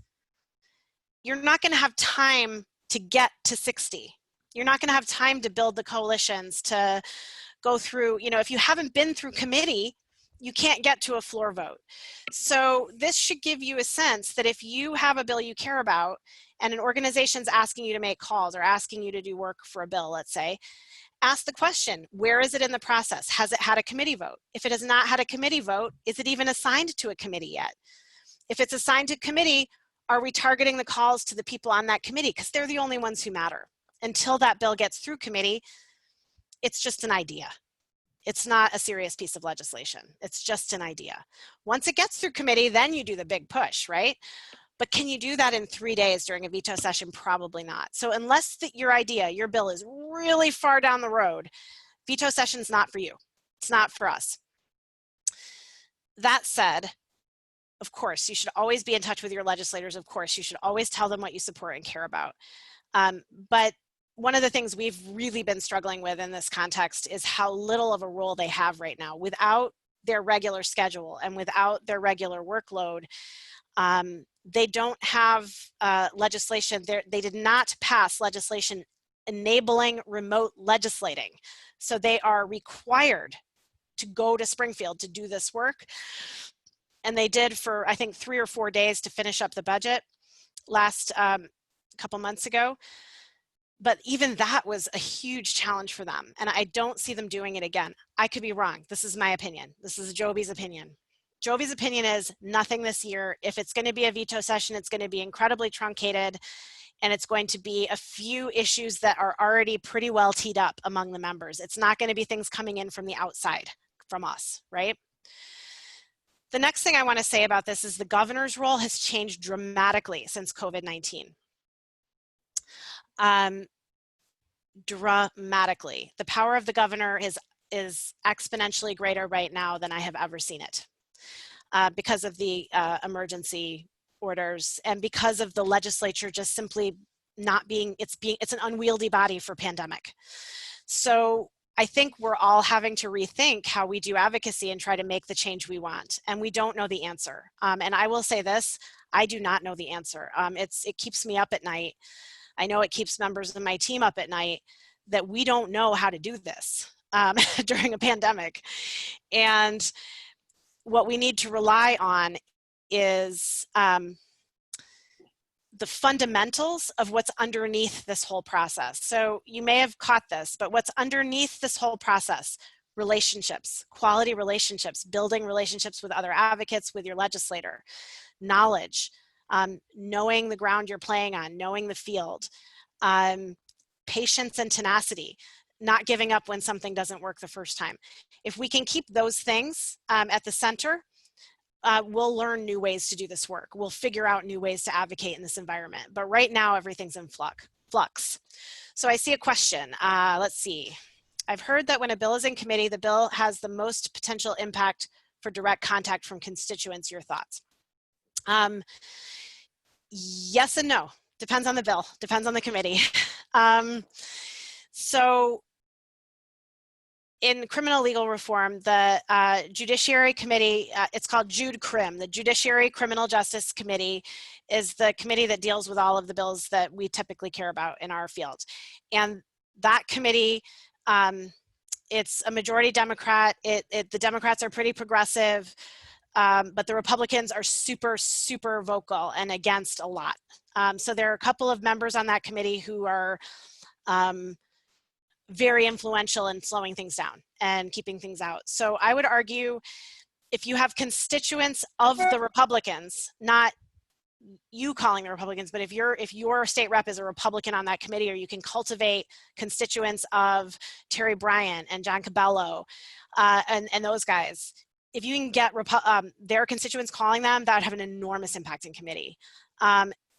you're not going to have time to get to 60. You're not going to have time to build the coalitions, to go through, if you haven't been through committee, you can't get to a floor vote. So this should give you a sense that if you have a bill you care about and an organization's asking you to make calls or asking you to do work for a bill, let's say, ask the question, where is it in the process? Has it had a committee vote? If it has not had a committee vote, is it even assigned to a committee yet? If it's assigned to committee, are we targeting the calls to the people on that committee? Because they're the only ones who matter. Until that bill gets through committee, it's just an idea. It's not a serious piece of legislation. It's just an idea. Once it gets through committee, then you do the big push, right? But can you do that in 3 days during a veto session? Probably not. So unless your bill is really far down the road, veto session's not for you. It's not for us. That said, of course, you should always be in touch with your legislators. Of course, you should always tell them what you support and care about. But one of the things we've really been struggling with in this context is how little of a role they have right now. Without their regular schedule and without their regular workload, they don't have legislation. They did not pass legislation enabling remote legislating. So they are required to go to Springfield to do this work. And they did for, I think, 3 or 4 days to finish up the budget last couple months ago. But even that was a huge challenge for them. And I don't see them doing it again. I could be wrong. This is my opinion. This is Joby's opinion. Joby's opinion is nothing this year. If it's going to be a veto session, it's going to be incredibly truncated, and it's going to be a few issues that are already pretty well teed up among the members. It's not going to be things coming in from the outside, from us, right? The next thing I want to say about this is the governor's role has changed dramatically since COVID-19. Dramatically. The power of the governor is exponentially greater right now than I have ever seen it because of the emergency orders and because of the legislature just simply not being, it's an unwieldy body for pandemic. So I think we're all having to rethink how we do advocacy and try to make the change we want. And we don't know the answer. And I will say this, I do not know the answer. It keeps me up at night. I know it keeps members of my team up at night that we don't know how to do this during a pandemic. And what we need to rely on is the fundamentals of what's underneath this whole process. So you may have caught this, but what's underneath this whole process, relationships, quality relationships, building relationships with other advocates, with your legislator, knowledge, knowing the ground you're playing on, knowing the field, patience and tenacity, not giving up when something doesn't work the first time. If we can keep those things at the center, we'll learn new ways to do this work. We'll figure out new ways to advocate in this environment. But right now, everything's in flux. So I see a question. Let's see. I've heard that when a bill is in committee, the bill has the most potential impact for direct contact from constituents. Your thoughts? Yes and no. Depends on the bill. Depends on the committee. So in criminal legal reform, the Judiciary Committee, it's called JUDCRIM, the Judiciary Criminal Justice Committee is the committee that deals with all of the bills that we typically care about in our field. And that committee, it's a majority Democrat. The Democrats are pretty progressive, but the Republicans are super, super vocal and against a lot. So there are a couple of members on that committee who are very influential in slowing things down and keeping things out. So I would argue if you have constituents of the Republicans, not you calling the Republicans, but if your state rep is a Republican on that committee, or you can cultivate constituents of Terry Bryant and John Cabello and those guys, if you can get their constituents calling them, that would have an enormous impact in committee.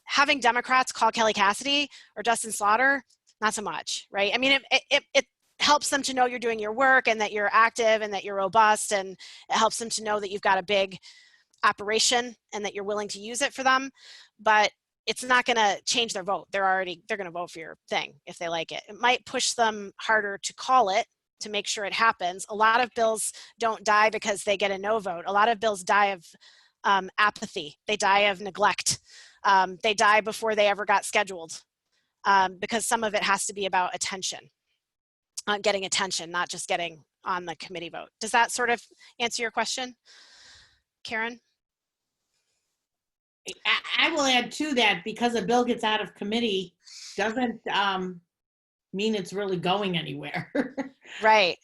Having Democrats call Kelly Cassidy or Justin Slaughter, not so much, right? I mean, it helps them to know you're doing your work and that you're active and that you're robust, and it helps them to know that you've got a big operation and that you're willing to use it for them, but it's not going to change their vote. They're going to vote for your thing if they like it. It might push them harder to call it, to make sure it happens. A lot of bills don't die because they get a no vote. A lot of bills die of apathy. They die of neglect. They die before they ever got scheduled, because some of it has to be about attention, getting attention, not just getting on the committee vote. Does that sort of answer your question, Karen? I will add to that, because a bill gets out of committee doesn't mean it's really going anywhere. Right.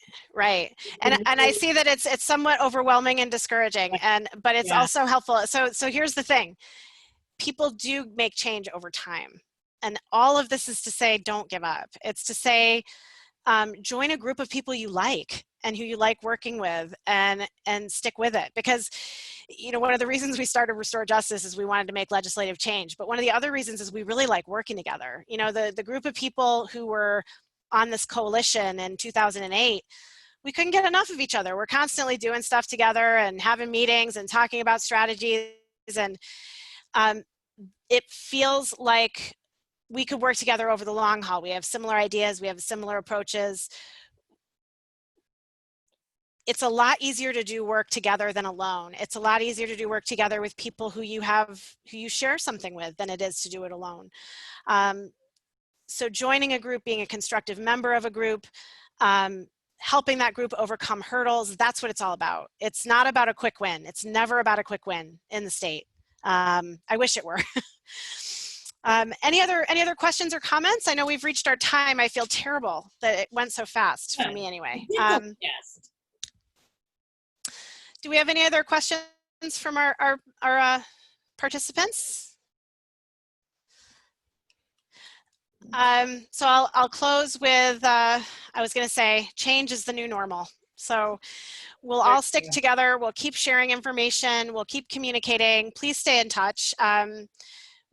And I see that it's somewhat overwhelming and discouraging, but it's also helpful. So here's the thing. People do make change over time. And all of this is to say, don't give up. It's to say, join a group of people you like and who you like working with, and stick with it. Because, you know, one of the reasons we started Restore Justice is we wanted to make legislative change. But one of the other reasons is we really like working together. You know, the group of people who were on this coalition in 2008, we couldn't get enough of each other. We're constantly doing stuff together and having meetings and talking about strategies. And it feels like we could work together over the long haul. We have similar ideas. We have similar approaches. It's a lot easier to do work together than alone. It's a lot easier to do work together with people who you share something with than it is to do it alone. So joining a group, being a constructive member of a group, helping that group overcome hurdles, that's what it's all about. It's not about a quick win. It's never about a quick win in the state. I wish it were. Any other questions or comments? I know we've reached our time. I feel terrible that it went so fast for me anyway. Yes. Do we have any other questions from our participants? So I'll close with, I was going to say, change is the new normal. So we'll all stick together. We'll keep sharing information. We'll keep communicating. Please stay in touch.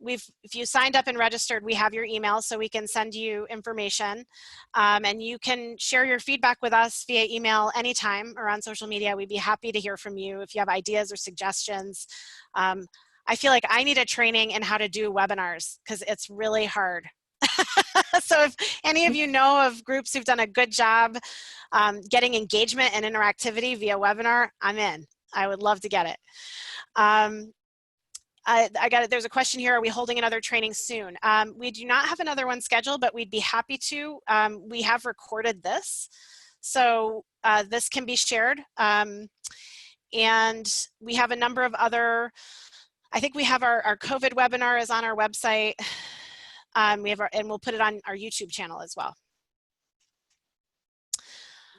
If you signed up and registered, we have your email, so we can send you information. And you can share your feedback with us via email anytime or on social media. We'd be happy to hear from you if you have ideas or suggestions. I feel like I need a training in how to do webinars, because it's really hard. So if any of you know of groups who've done a good job getting engagement and interactivity via webinar, I'm in. I would love to get it. I got it. There's a question here. Are we holding another training soon? We do not have another one scheduled, but we'd be happy to. We have recorded this, so this can be shared. And we have a number of other, I think we have our COVID webinar is on our website. We have and we'll put it on our YouTube channel as well.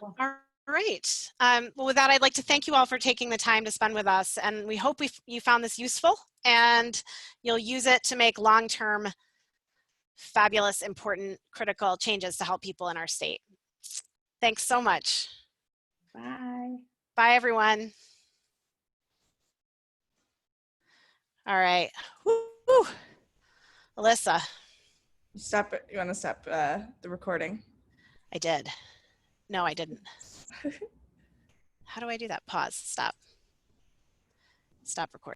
All right. Well, with that, I'd like to thank you all for taking the time to spend with us, and we hope you found this useful and you'll use it to make long-term, fabulous, important, critical changes to help people in our state. Thanks so much. Bye. Bye, everyone. All right. Woo. Alyssa. Stop it. You want to stop the recording? I did. No, I didn't. How do I do that? Pause. Stop. Stop recording.